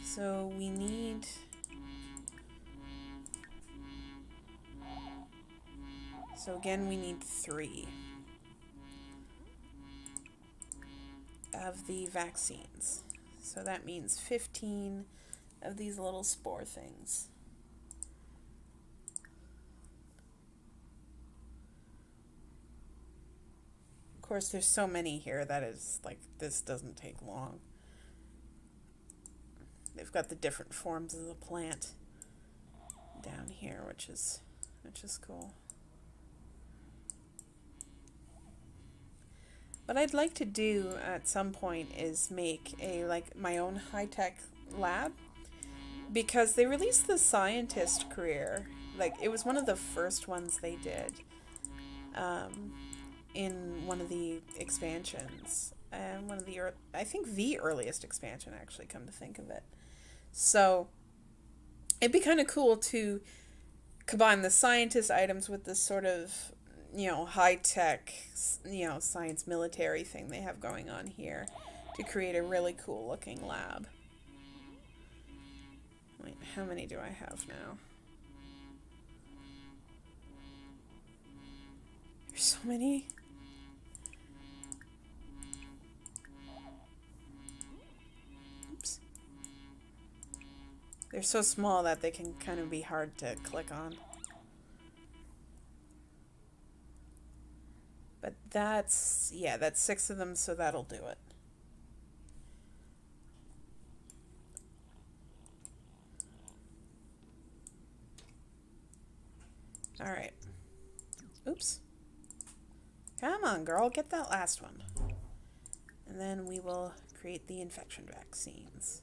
So we need... So again, we need 3 of the vaccines. So that means 15 of these little spore things. Of course, there's so many here that is like, this doesn't take long. They've got the different forms of the plant down here, which is cool. What I'd like to do at some point is make my own high-tech lab, because they released the scientist career. Like, it was one of the first ones they did in one of the expansions, and one of the I think the earliest expansion, actually, come to think of it. So it'd be kind of cool to combine the scientist items with this sort of, you know, high-tech, you know, science military thing they have going on here to create a really cool looking lab. Wait, how many do I have now? There's so many. They're so small that they can kind of be hard to click on. But that's, yeah, that's 6 of them, so that'll do it. Alright. Oops. Come on, girl, get that last one. And then we will create the infection vaccines.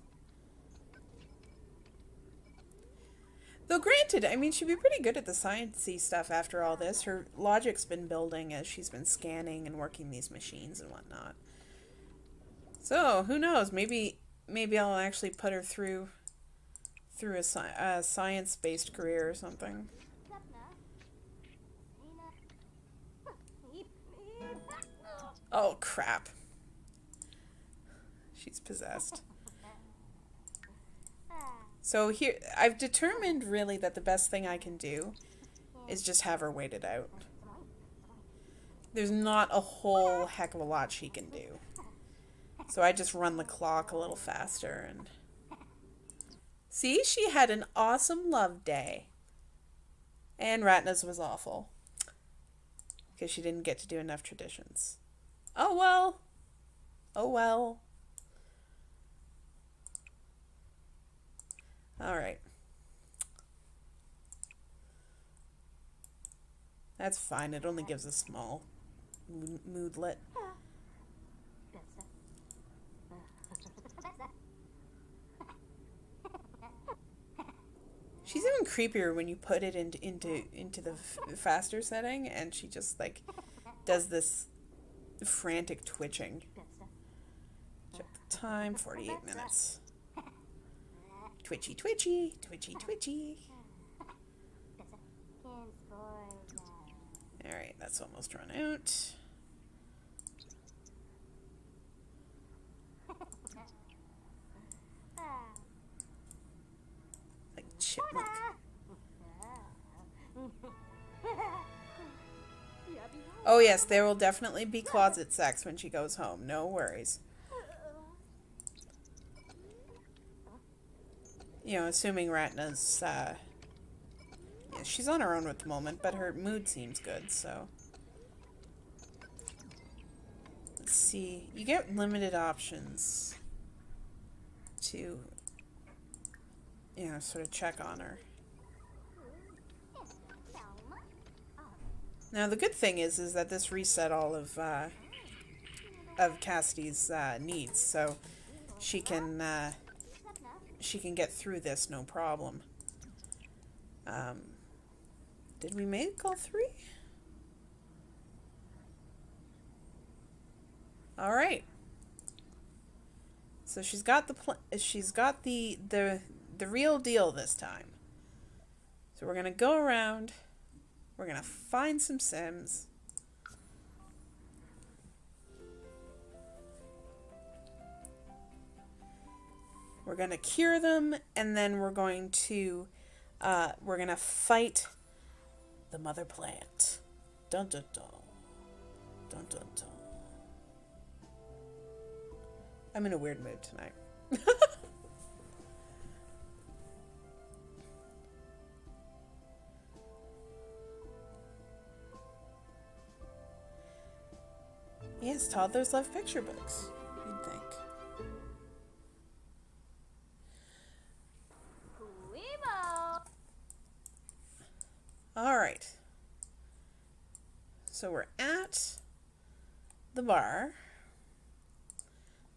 Though granted, I mean, she'd be pretty good at the sciencey stuff after all this. Her logic's been building as she's been scanning and working these machines and whatnot. So, who knows? Maybe I'll actually put her through a science-based career or something. Oh, crap. She's possessed. So here, I've determined really that the best thing I can do is just have her wait it out. There's not a whole heck of a lot she can do. So I just run the clock a little faster and... See, she had an awesome love day. And Ratna's was awful. Because she didn't get to do enough traditions. Oh well. Oh well. Alright. That's fine. It only gives a small moodlet. She's even creepier when you put it into the faster setting, and she just like does this frantic twitching. Check the time, 48 minutes. Twitchy, twitchy, twitchy, twitchy. Alright, that's almost run out. Like chipmunk. Oh yes, there will definitely be closet sex when she goes home. No worries. You know, assuming Ratna's, yeah, she's on her own at the moment, but her mood seems good, so. Let's see. You get limited options to, you know, sort of check on her. Now, the good thing is that this reset all of Cassidy's needs, so she can get through this no problem. Did we make all 3? All right. So she's got the real deal this time. So we're gonna go around. We're gonna find some Sims. We're going to cure them, and then we're going to fight the mother plant. Dun dun dun. Dun dun dun. I'm in a weird mood tonight. Yes, toddlers love picture books, you'd think. Alright. So we're at the bar.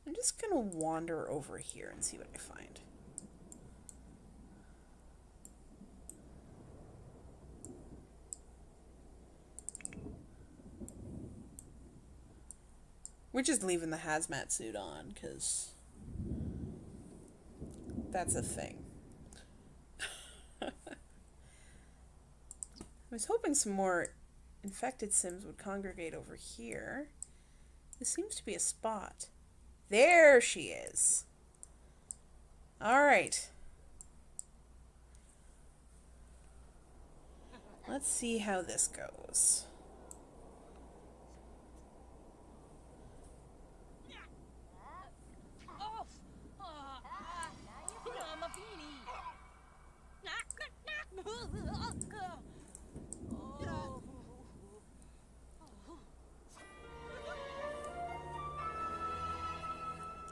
I'm just going to wander over here and see what I find. We're just leaving the hazmat suit on, because that's a thing. I was hoping some more infected Sims would congregate over here. This seems to be a spot. There she is. Alright. Let's see how this goes.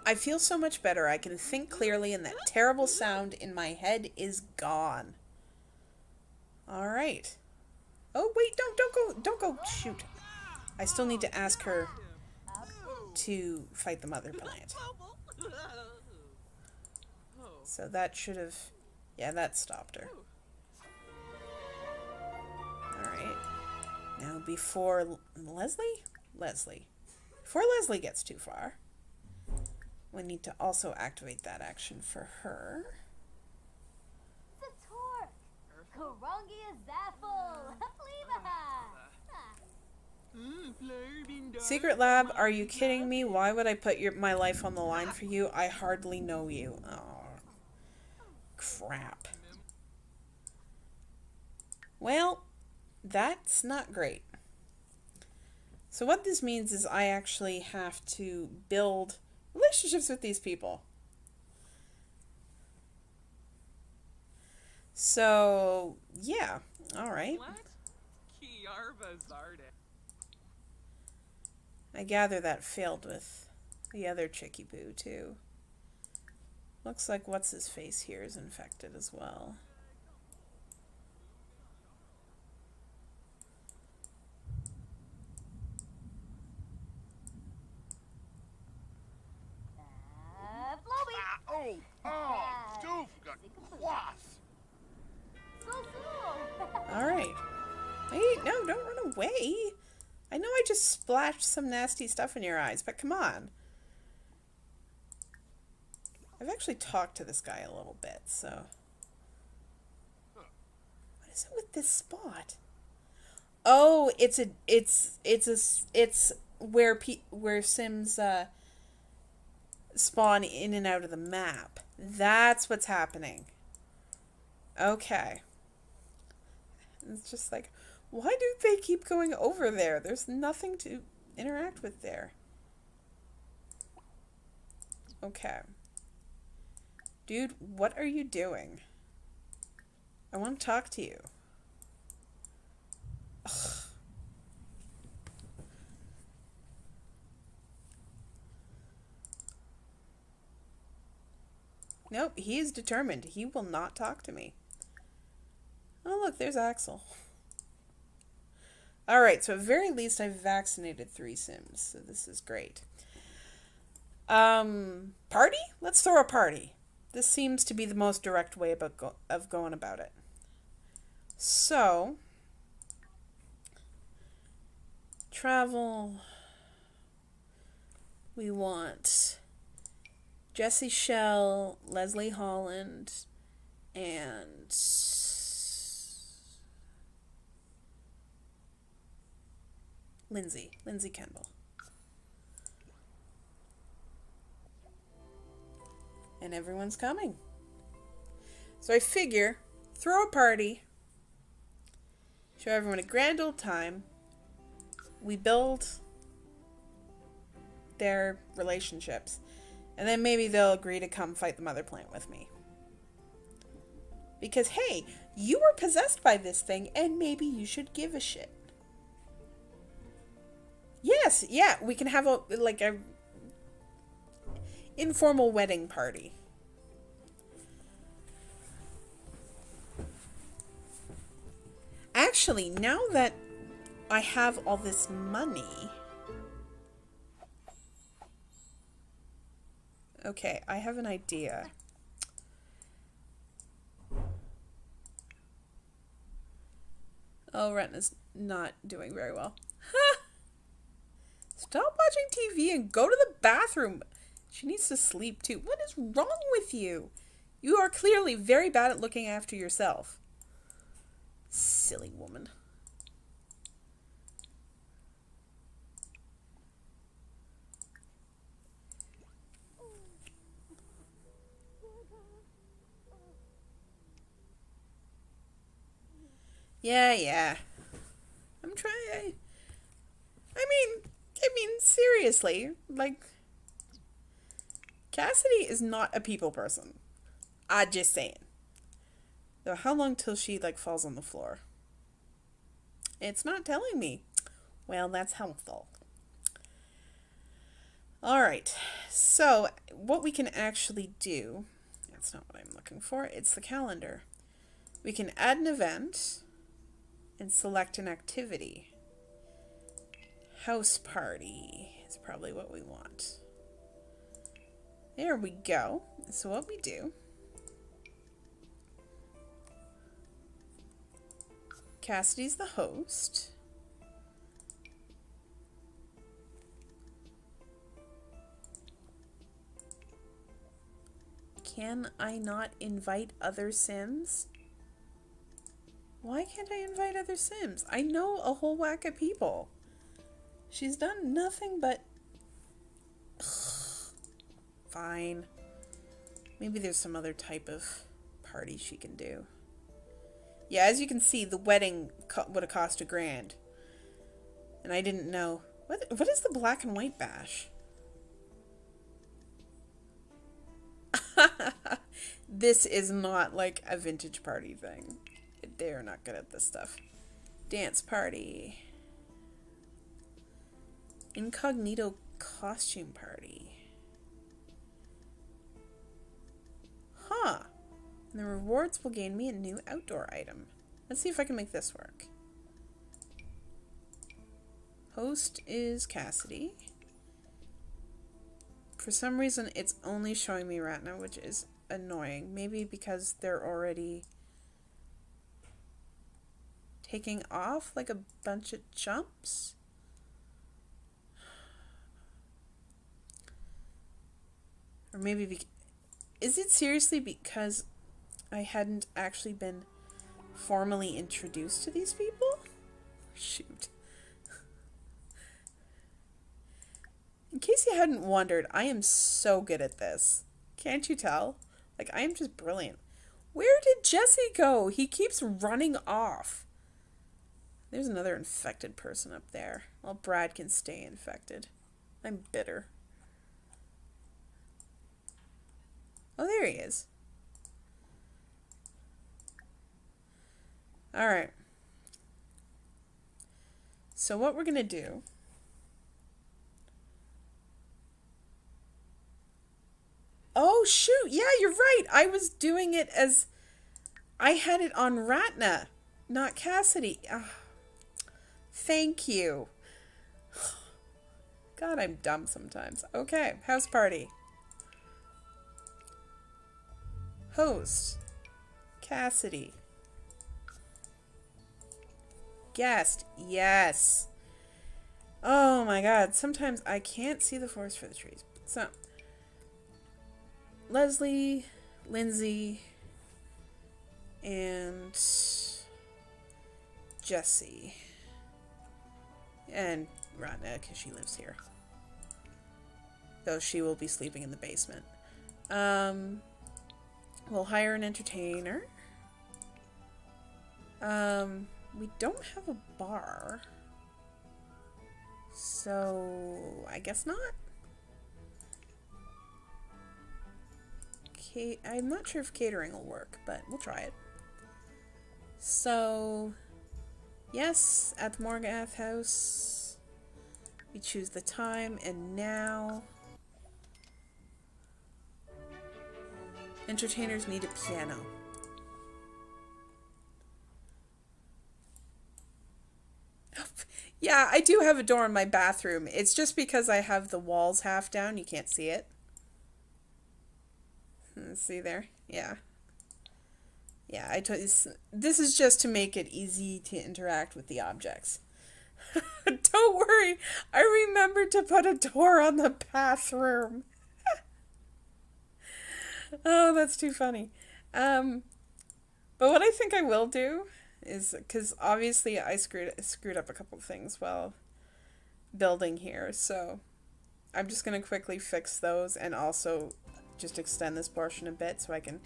I feel so much better. I can think clearly and that terrible sound in my head is gone. All right. Oh, wait, don't go. Shoot. I still need to ask her to fight the mother plant. So that should have... Yeah, that stopped her. Alright. Now before Leslie. Before Leslie gets too far, we need to also activate that action for her. Secret Lab, are you kidding me? Why would I put my life on the line for you? I hardly know you. Oh, crap. Well, that's not great. So what this means is I actually have to build relationships with these people. So, yeah. All right. I gather that failed with the other Chicky Boo, too. Looks like what's-his-face here is infected as well. Alright. Hey, no, don't run away. I know I just splashed some nasty stuff in your eyes, but come on. I've actually talked to this guy a little bit, so... What is it with this spot? Oh, it's where Sims spawn in and out of the map. That's what's happening. Okay. It's just like, why do they keep going over there? There's nothing to interact with there. Okay. Dude, what are you doing? I want to talk to you. Ugh. Nope, he is determined. He will not talk to me. Oh, look, there's Axel. Alright, so at very least I've vaccinated 3 Sims, so this is great. Party? Let's throw a party. This seems to be the most direct way of going about it. So, travel. We want Jessie Shell, Leslie Holland, and Lindsay Kendall. And everyone's coming. So I figure, throw a party, show everyone a grand old time, we build their relationships, and then maybe they'll agree to come fight the mother plant with me. Because, hey, you were possessed by this thing, and maybe you should give a shit. Yes, yeah, we can have a informal wedding party. Actually, now that I have all this money... Okay, I have an idea. Oh, Retna's not doing very well. Stop watching TV and go to the bathroom. She needs to sleep too. What is wrong with you? You are clearly very bad at looking after yourself. Silly woman. Yeah. I'm trying. I mean, seriously, like, Cassidy is not a people person. I'm just saying. Though, how long till she, like, falls on the floor? It's not telling me. Well, that's helpful. Alright, So what we can actually do, that's not what I'm looking for, it's the calendar. We can add an event and select an activity. House party is probably what we want. There we go. So what we do, Cassidy's the host. Can I not invite other Sims? Why can't I invite other Sims? I know a whole whack of people. She's done nothing but... Fine. Maybe there's some other type of party she can do. Yeah, as you can see, the wedding would have cost $1,000. And I didn't know. What is the black and white bash? This is not like a vintage party thing. They're not good at this stuff. Dance party. Incognito costume party. Huh. And the rewards will gain me a new outdoor item. Let's see if I can make this work. Host is Cassidy. For some reason, it's only showing me Ratna, which is annoying. Maybe because they're already taking off like a bunch of chumps. Or maybe is it seriously because I hadn't actually been formally introduced to these people? Shoot. In case you hadn't wondered, I am so good at this. Can't you tell? Like, I am just brilliant. Where did Jesse go? He keeps running off. There's another infected person up there. Well, Brad can stay infected. I'm bitter. Oh, there he is. Alright. So what we're going to do... Oh, shoot. Yeah, you're right. I was doing it as... I had it on Ratna, not Cassidy. Thank you. God, I'm dumb sometimes. Okay, house party. Host. Cassidy. Guest. Yes. Oh my god. Sometimes I can't see the forest for the trees. So, Leslie, Lindsay, and Jessie. And Ratna, because she lives here. Though she will be sleeping in the basement. We'll hire an entertainer. We don't have a bar. So, I guess not. I'm not sure if catering will work, but we'll try it. So, yes, at the Morgath house. We choose the time, and now... Entertainers need a piano. Yeah, I do have a door in my bathroom. It's just because I have the walls half down, you can't see it. See there? Yeah. Yeah, this is just to make it easy to interact with the objects. Don't worry, I remembered to put a door on the bathroom. Oh, that's too funny. But what I think I will do is, because obviously I screwed up a couple of things while building here, so I'm just going to quickly fix those and also just extend this portion a bit so I can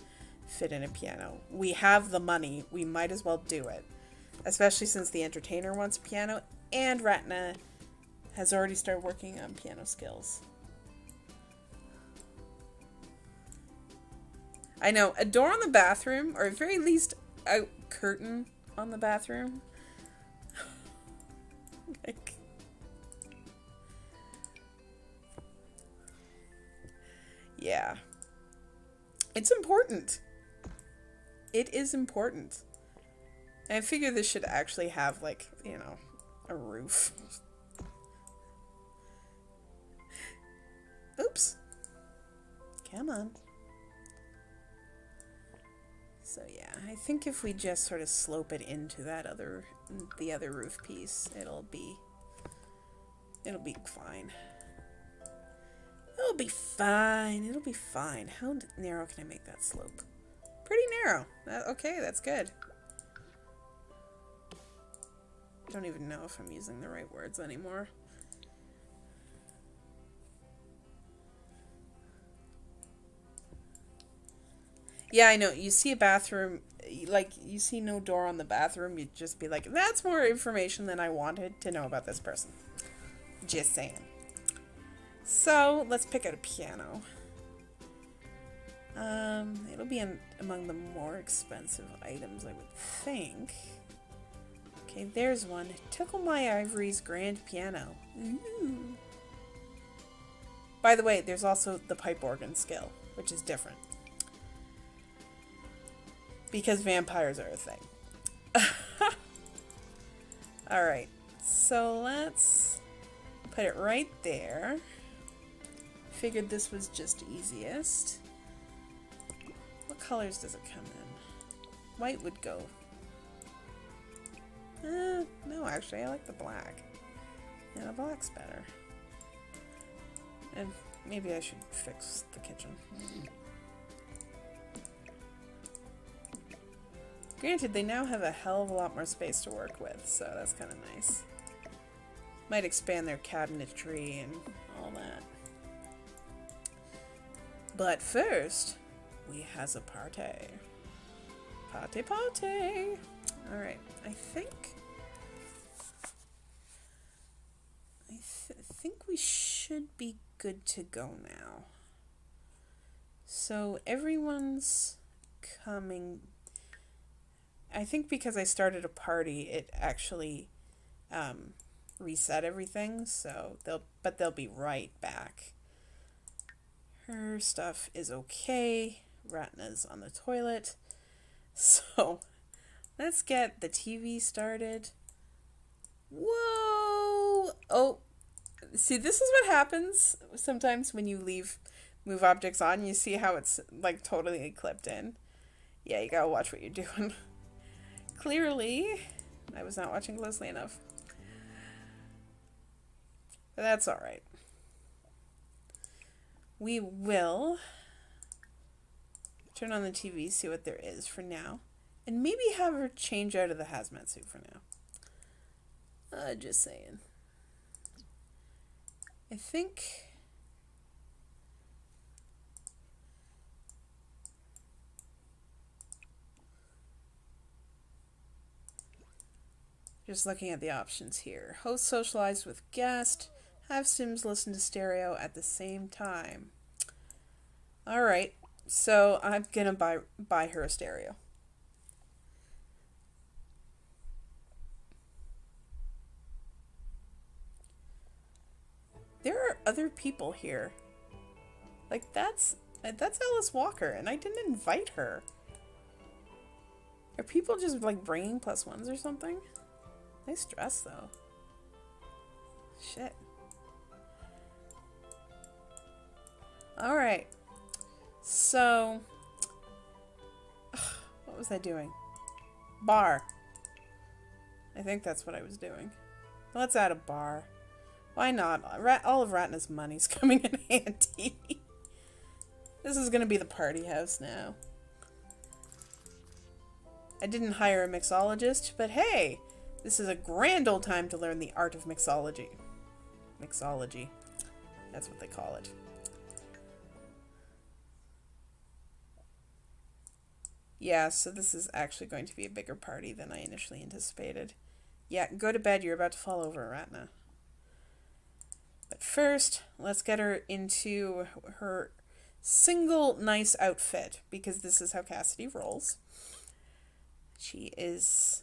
fit in a piano. We have the money, we might as well do it. Especially since the entertainer wants a piano and Ratna has already started working on piano skills. I know, a door on the bathroom, or at very least a curtain on the bathroom. Like... It's important. It is important. And I figure this should actually have, like, you know, a roof. Oops. Come on. So yeah, I think if we just sort of slope it into the other roof piece, it'll be fine. It'll be fine. It'll be fine. How narrow can I make that slope? Pretty narrow. Okay, that's good. Don't even know if I'm using the right words anymore. Yeah, I know. You see a bathroom, like, you see no door on the bathroom, you'd just be like, that's more information than I wanted to know about this person. Just saying. So, let's pick out a piano. It'll be among the more expensive items, I would think. Okay, there's one. Tickle My Ivory's grand piano. Ooh. By the way, there's also the pipe organ skill, which is different. Because vampires are a thing. Alright, so let's put it right there. Figured this was just easiest. What colors does it come in? White would go. No, actually, I like the black. Yeah, the black's better. And maybe I should fix the kitchen. Granted, they now have a hell of a lot more space to work with, so that's kind of nice. Might expand their cabinetry and all that. But first, we has a party. Party. Alright, I think we should be good to go now. So everyone's coming. I think because I started a party, it actually reset everything. So they'll be right back. Her stuff is okay. Ratna's on the toilet. So let's get the TV started. Whoa! Oh, see, this is what happens sometimes when you move objects on. You see how it's like totally clipped in. Yeah, you gotta watch what you're doing. Clearly, I was not watching closely enough. But that's alright. We will turn on the TV, see what there is for now. And maybe have her change out of the hazmat suit for now. Just saying. I think... Just looking at the options here. Host socialized with guest. Have Sims listen to stereo at the same time. Alright, so I'm gonna buy her a stereo. There are other people here. Like, that's Alice Walker, and I didn't invite her. Are people just, like, bringing +1s or something? Nice dress, though. Shit. Alright. So... what was I doing? Bar. I think that's what I was doing. Let's add a bar. Why not? All of Ratna's money's coming in handy. This is gonna be the party house now. I didn't hire a mixologist, but hey! This is a grand old time to learn the art of mixology. Mixology. That's what they call it. Yeah, so this is actually going to be a bigger party than I initially anticipated. Yeah, go to bed. You're about to fall over, Ratna. But first, let's get her into her single nice outfit, because this is how Cassidy rolls. She is,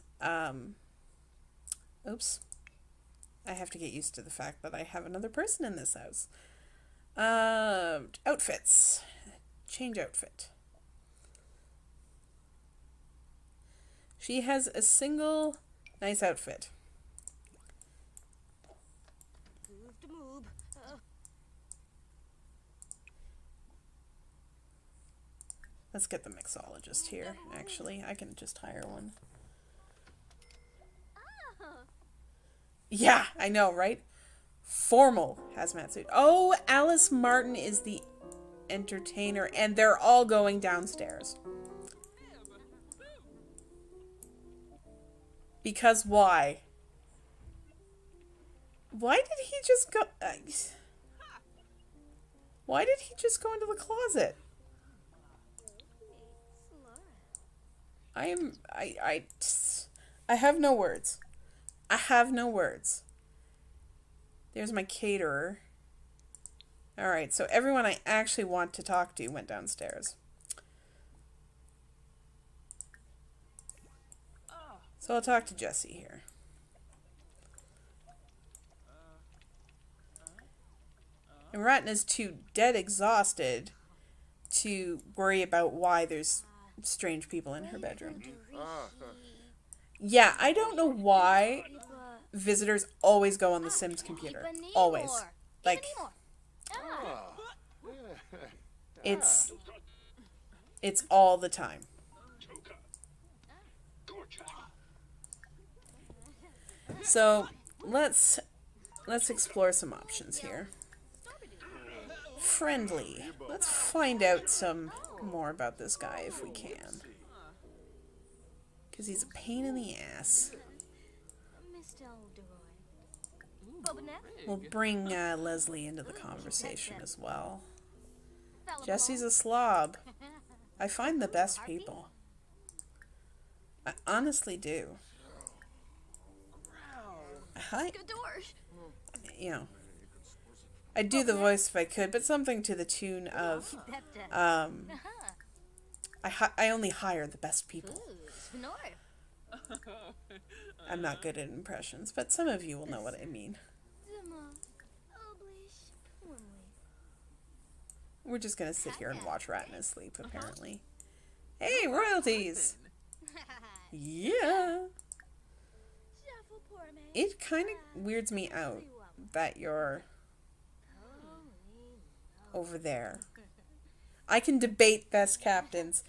oops. I have to get used to the fact that I have another person in this house. Outfits. Change outfit. She has a single nice outfit. Move to move. Let's get the mixologist here, actually. I can just hire one. Yeah, I know, right? Formal hazmat suit. Oh, Alice Martin is the entertainer, and they're all going downstairs. Because why? Why did he just go... why did he just go into the closet? I have no words. I have no words. There's my caterer. Alright, so everyone I actually want to talk to went downstairs. So I'll talk to Jesse here. And Ratna's too dead exhausted to worry about why there's strange people in her bedroom. Yeah, I don't know why visitors always go on the Sims computer. Always. Like, it's all the time. So, let's explore some options here. Friendly. Let's find out some more about this guy if we can. Because he's a pain in the ass. We'll bring Leslie into the conversation as well. Jesse's a slob. I find the best people. I honestly do. You know, I'd do the voice if I could, but something to the tune of, I only hire the best people. I'm not good at impressions, but some of you will know what I mean. We're just gonna sit here and watch Ratna sleep, apparently. Hey, royalties! Yeah! It kind of weirds me out that you're over there. I can debate best captains.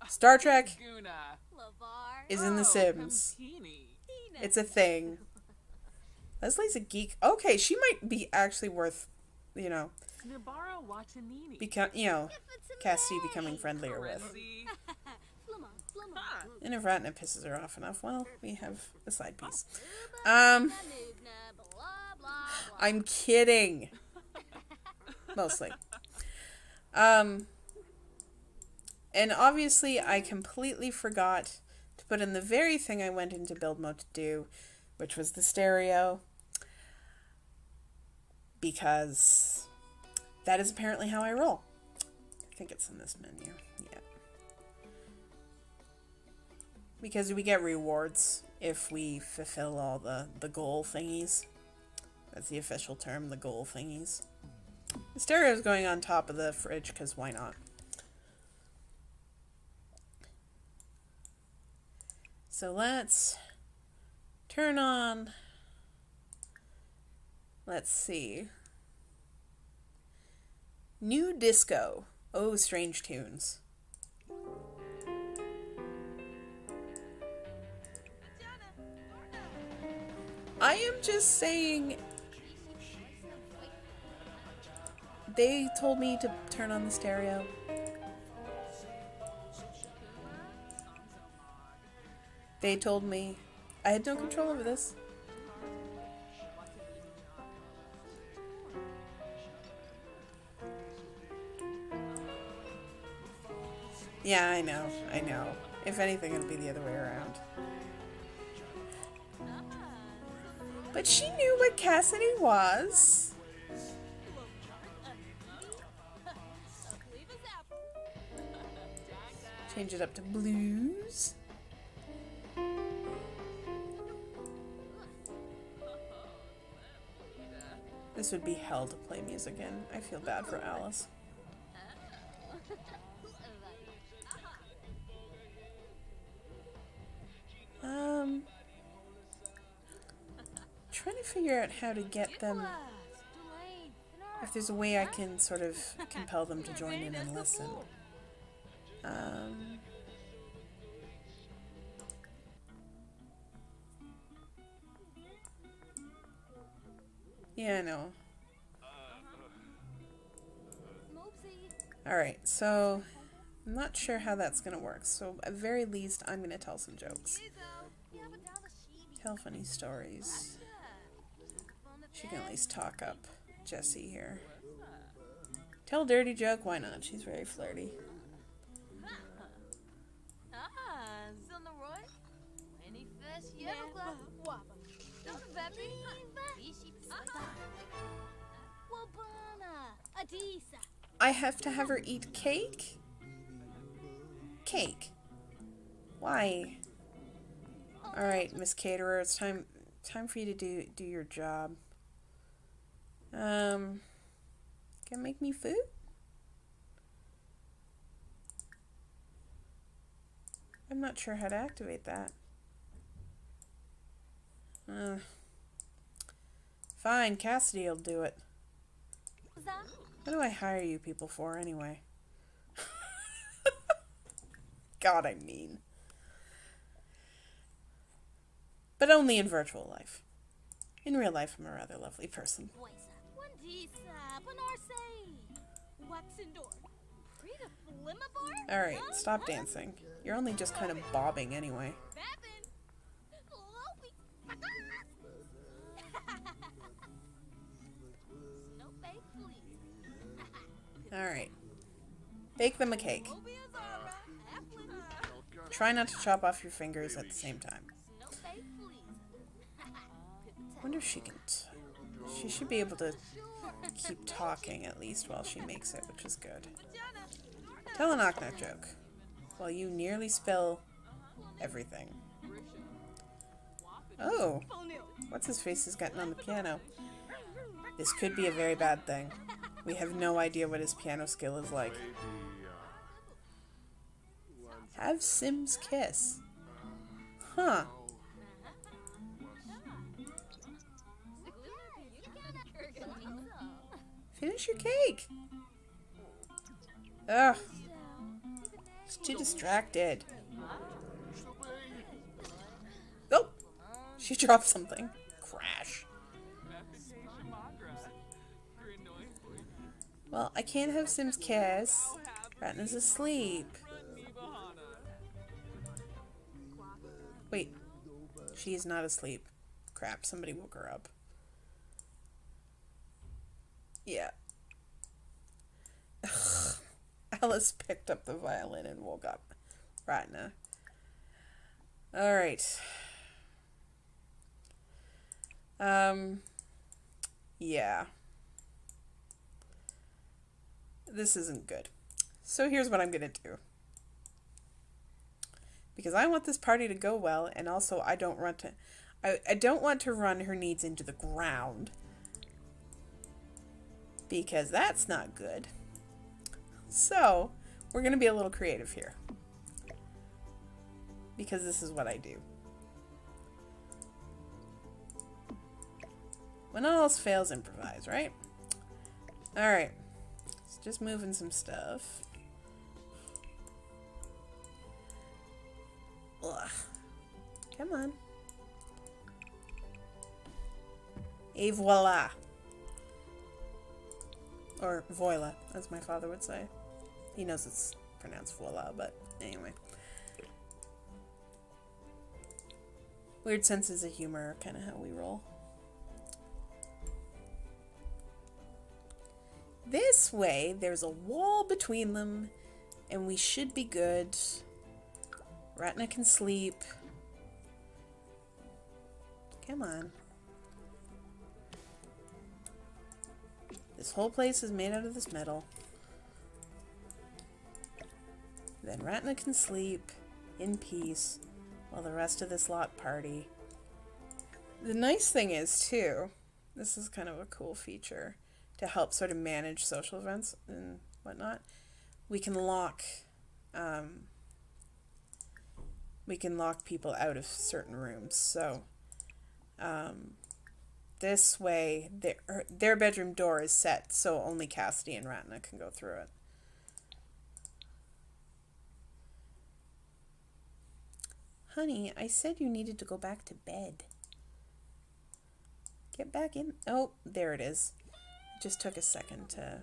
Star Trek is in The Sims. It's a thing. Leslie's a geek. Okay, she might be actually worth, you know, Cassidy becoming friendlier with. And if Ratna pisses her off enough, well, we have a side piece. I'm kidding. Mostly. And obviously I completely forgot to put in the very thing I went into build mode to do, which was the stereo. Because that is apparently how I roll. I think it's in this menu. Yeah. Because we get rewards if we fulfill all the goal thingies. That's the official term, the goal thingies. The stereo is going on top of the fridge, because why not? So let's turn on... Let's see. New disco. Oh, strange tunes. I am just saying, they told me to turn on the stereo. They told me I had no control over this. Yeah, I know. If anything, it'll be the other way around. But she knew what Cassidy was. Change it up to blues. This would be hell to play music in. I feel bad for Alice. Trying to figure out how to get them, if there's a way I can sort of compel them to join in and listen. Yeah, I know. Alright, so I'm not sure how that's gonna work. So at very least, I'm gonna tell some jokes. Tell funny stories. She can at least talk up Jessie here. Tell a dirty joke, why not? She's very flirty. I have to have her eat cake? Cake? Why? Alright, Miss Caterer, it's time for you to do your job. Can make me food? I'm not sure how to activate that. Fine, Cassidy will do it. What do I hire you people for anyway? God, I mean. But only in virtual life. In real life, I'm a rather lovely person. Alright, stop dancing. You're only just kind of bobbing anyway. Alright. Bake them a cake. Try not to chop off your fingers at the same time. I wonder if she can... she should be able to keep talking at least while she makes it, which is good. Tell a knock-knock joke while you nearly spill everything. Oh! What's his face is getting on the piano? This could be a very bad thing. We have no idea what his piano skill is like. Have Sims kiss. Huh. Finish your cake. Ugh. She's too distracted. Oh! She dropped something. Crash. Well, I can't have Sims kiss. Ratna's asleep. Wait. She is not asleep. Crap, somebody woke her up. Yeah. Ugh. Alice picked up the violin and woke up Ratna. Alright. Yeah. This isn't good. So here's what I'm gonna do. Because I want this party to go well, and also I don't want to run her needs into the ground. Because that's not good. So, we're gonna be a little creative here. Because this is what I do. When all else fails, improvise, right? Alright. Just moving some stuff. Ugh. Come on. Et voila. Or voila, as my father would say. He knows it's pronounced voila, but anyway. Weird senses of humor are kind of how we roll. This way, there's a wall between them, and we should be good. Ratna can sleep. Come on. This whole place is made out of this metal. Then Ratna can sleep in peace while the rest of this lot party. The nice thing is, too, this is kind of a cool feature to help sort of manage social events and whatnot. We can lock we can lock people out of certain rooms. So this way their bedroom door is set so only Cassidy and Ratna can go through it. Honey, I said you needed to go back to bed. Get back in. Oh, there it is. It just took a second to...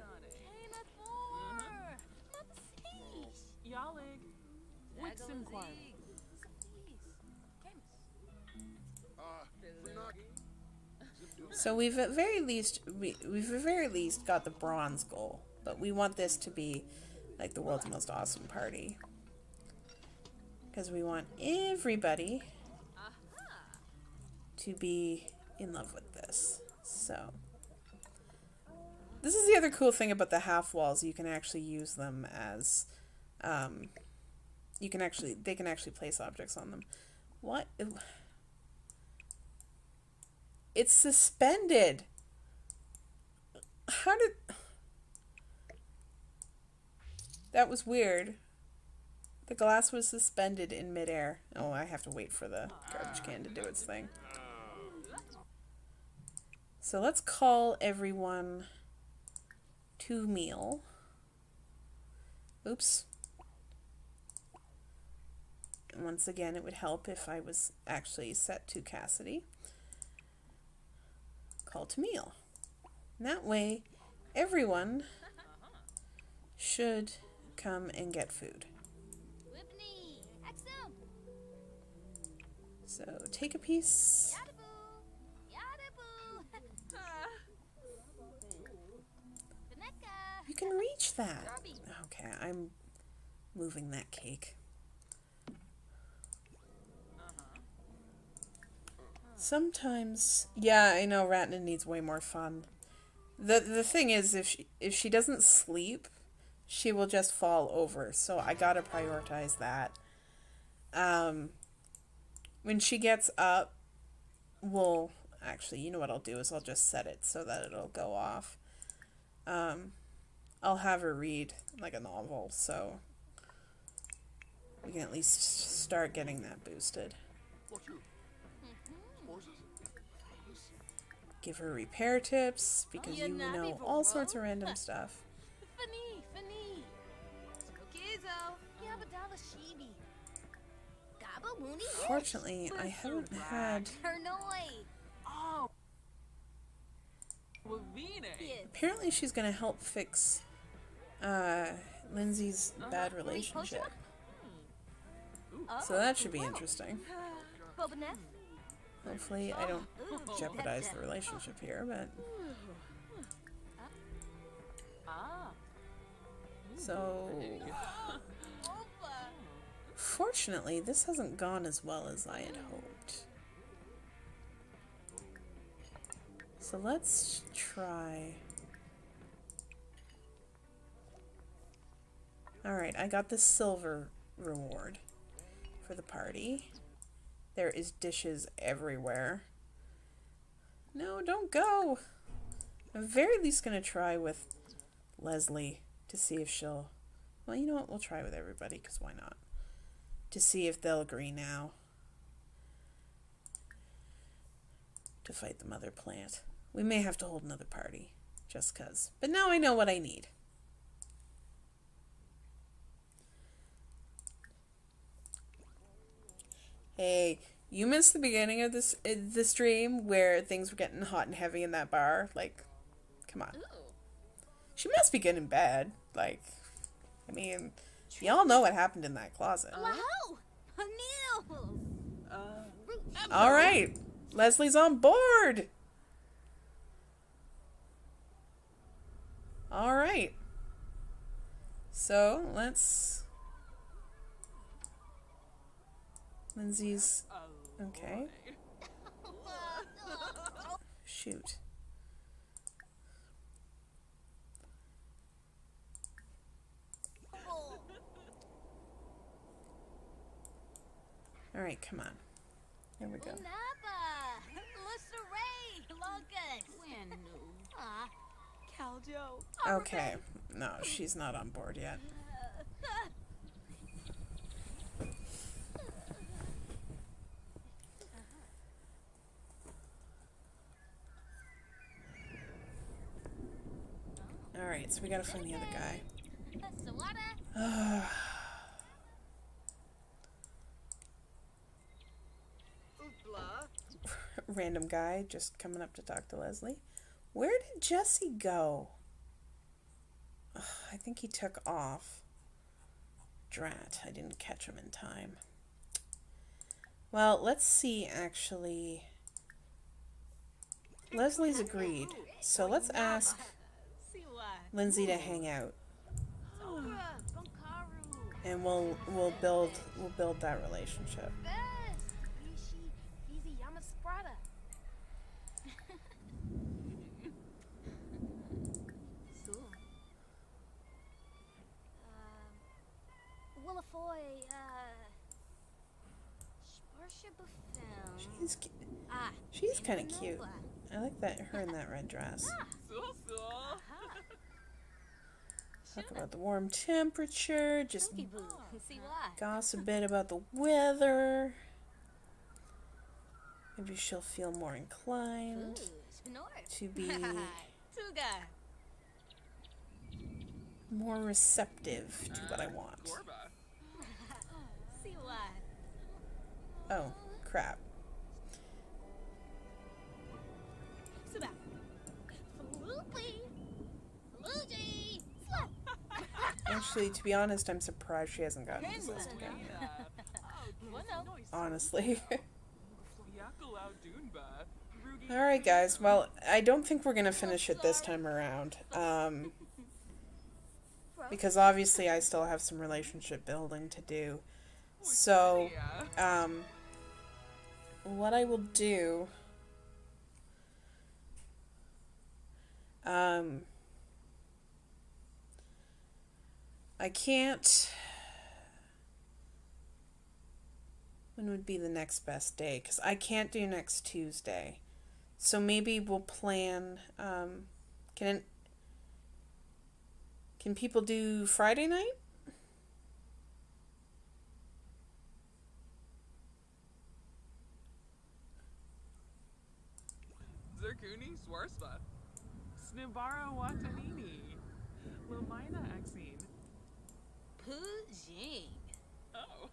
So we've at very least got the bronze goal, but we want this to be like the world's most awesome party. Because we want everybody to be in love with this. So this is the other cool thing about the half walls. You can actually use them as they can actually place objects on them. What? It's suspended. How did... That was weird. The glass was suspended in midair. Oh, I have to wait for the garbage can to do its thing. So let's call everyone to meal. Oops. And once again, it would help if I was actually set to Cassidy. Call to meal. And that way, everyone should come and get food. So take a piece. You can reach that. Okay, I'm moving that cake. Sometimes, yeah, I know Ratna needs way more fun. The thing is, if she doesn't sleep, she will just fall over. So I gotta prioritize that. When she gets up, we'll actually, you know what I'll do is I'll just set it so that it'll go off. I'll have her read like a novel, so we can at least start getting that boosted. Give her repair tips, because you know all sorts of random stuff. Fortunately, I haven't had... Apparently she's going to help fix Lindsay's bad relationship. So that should be interesting. Hopefully I don't jeopardize the relationship here, but... So... Fortunately, this hasn't gone as well as I had hoped. So let's try... Alright, I got the silver reward for the party. There is dishes everywhere. No, don't go! I'm very least going to try with Leslie to see if she'll... Well, you know what? We'll try with everybody, because why not? To see if they'll agree now to fight the mother plant. We may have to hold another party, just 'cause. But now I know what I need. Hey, you missed the beginning of the stream where things were getting hot and heavy in that bar. Like, come on. She must be getting bad. Like, I mean, y'all know what happened in that closet. All right, Leslie's on board. All right. So let's... Lindsay's... Okay. Shoot. All right, come on. Here we go. Okay. No, she's not on board yet. Alright, so we gotta find the other guy. Sawada. Oopla. Random guy just coming up to talk to Leslie. Where did Jesse go? Ugh, I think he took off. Drat, I didn't catch him in time. Well, let's see, actually. Leslie's agreed, so let's ask Lindsay to hang out, Sora, Bunkaru. and we'll build that relationship. Best. Rishi, Fizi, Yamasprata. So. Willafoy, Sparsha Buffel. She's kind of cute. I like that her in that red dress. Talk about the warm temperature, just gossip a bit about the weather. Maybe she'll feel more inclined to be more receptive to what I want. Oh, crap. Actually, to be honest, I'm surprised she hasn't gotten possessed again yet. Honestly. Alright guys, well, I don't think we're going to finish it this time around. Because obviously I still have some relationship building to do. So, what I will do... I can't... When would be the next best day? Because I can't do next Tuesday. So maybe we'll plan... Can people do Friday night? Zerkuni Swarspa. Snibara Watanini. Lomina Exine. Pujing. Oh,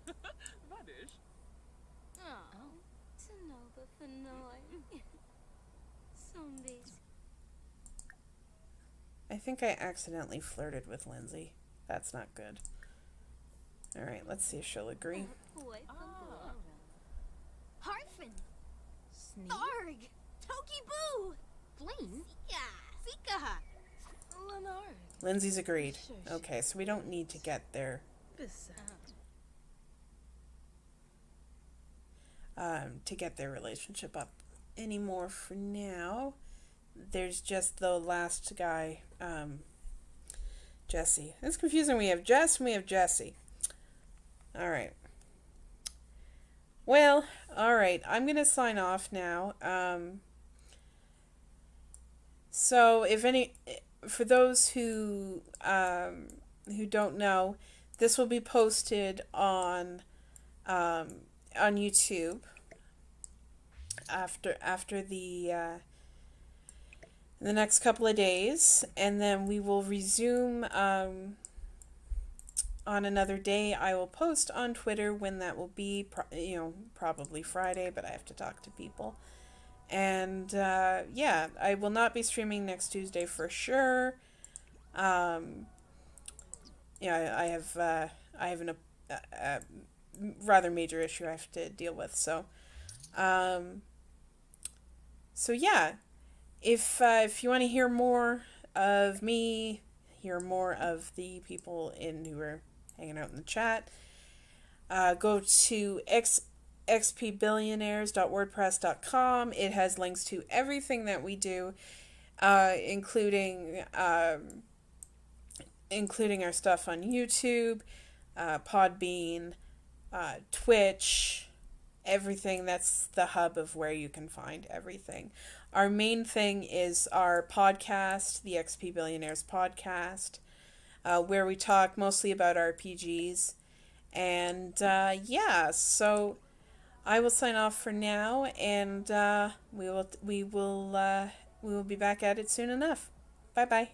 Vadish. Oh, Tanoba Fanoy. Zombies. I think I accidentally flirted with Lindsay. That's not good. Alright, let's see if she'll agree. Harfin. Tharg. Toki Boo. Blaine. Sika. Leonard. Lindsay's agreed. Okay, so we don't need to get their relationship up anymore for now. There's just the last guy, Jesse. It's confusing. We have Jess and we have Jesse. Alright. Well, alright. I'm going to sign off now. So, for those who don't know, this will be posted on YouTube after the next couple of days, and then we will resume on another day. I will post on Twitter when that will be, probably Friday, but I have to talk to people. And yeah, I will not be streaming next Tuesday for sure. I have a rather major issue I have to deal with. So yeah, if you want to hear more of me, hear more of the people who are hanging out in the chat, go to xpbillionaires.wordpress.com. It has links to everything that we do, including our stuff on YouTube, Podbean, Twitch, everything. That's the hub of where you can find everything. Our main thing is our podcast, the XP Billionaires podcast, where we talk mostly about RPGs. And yeah, so I will sign off for now, and we will be back at it soon enough. Bye bye.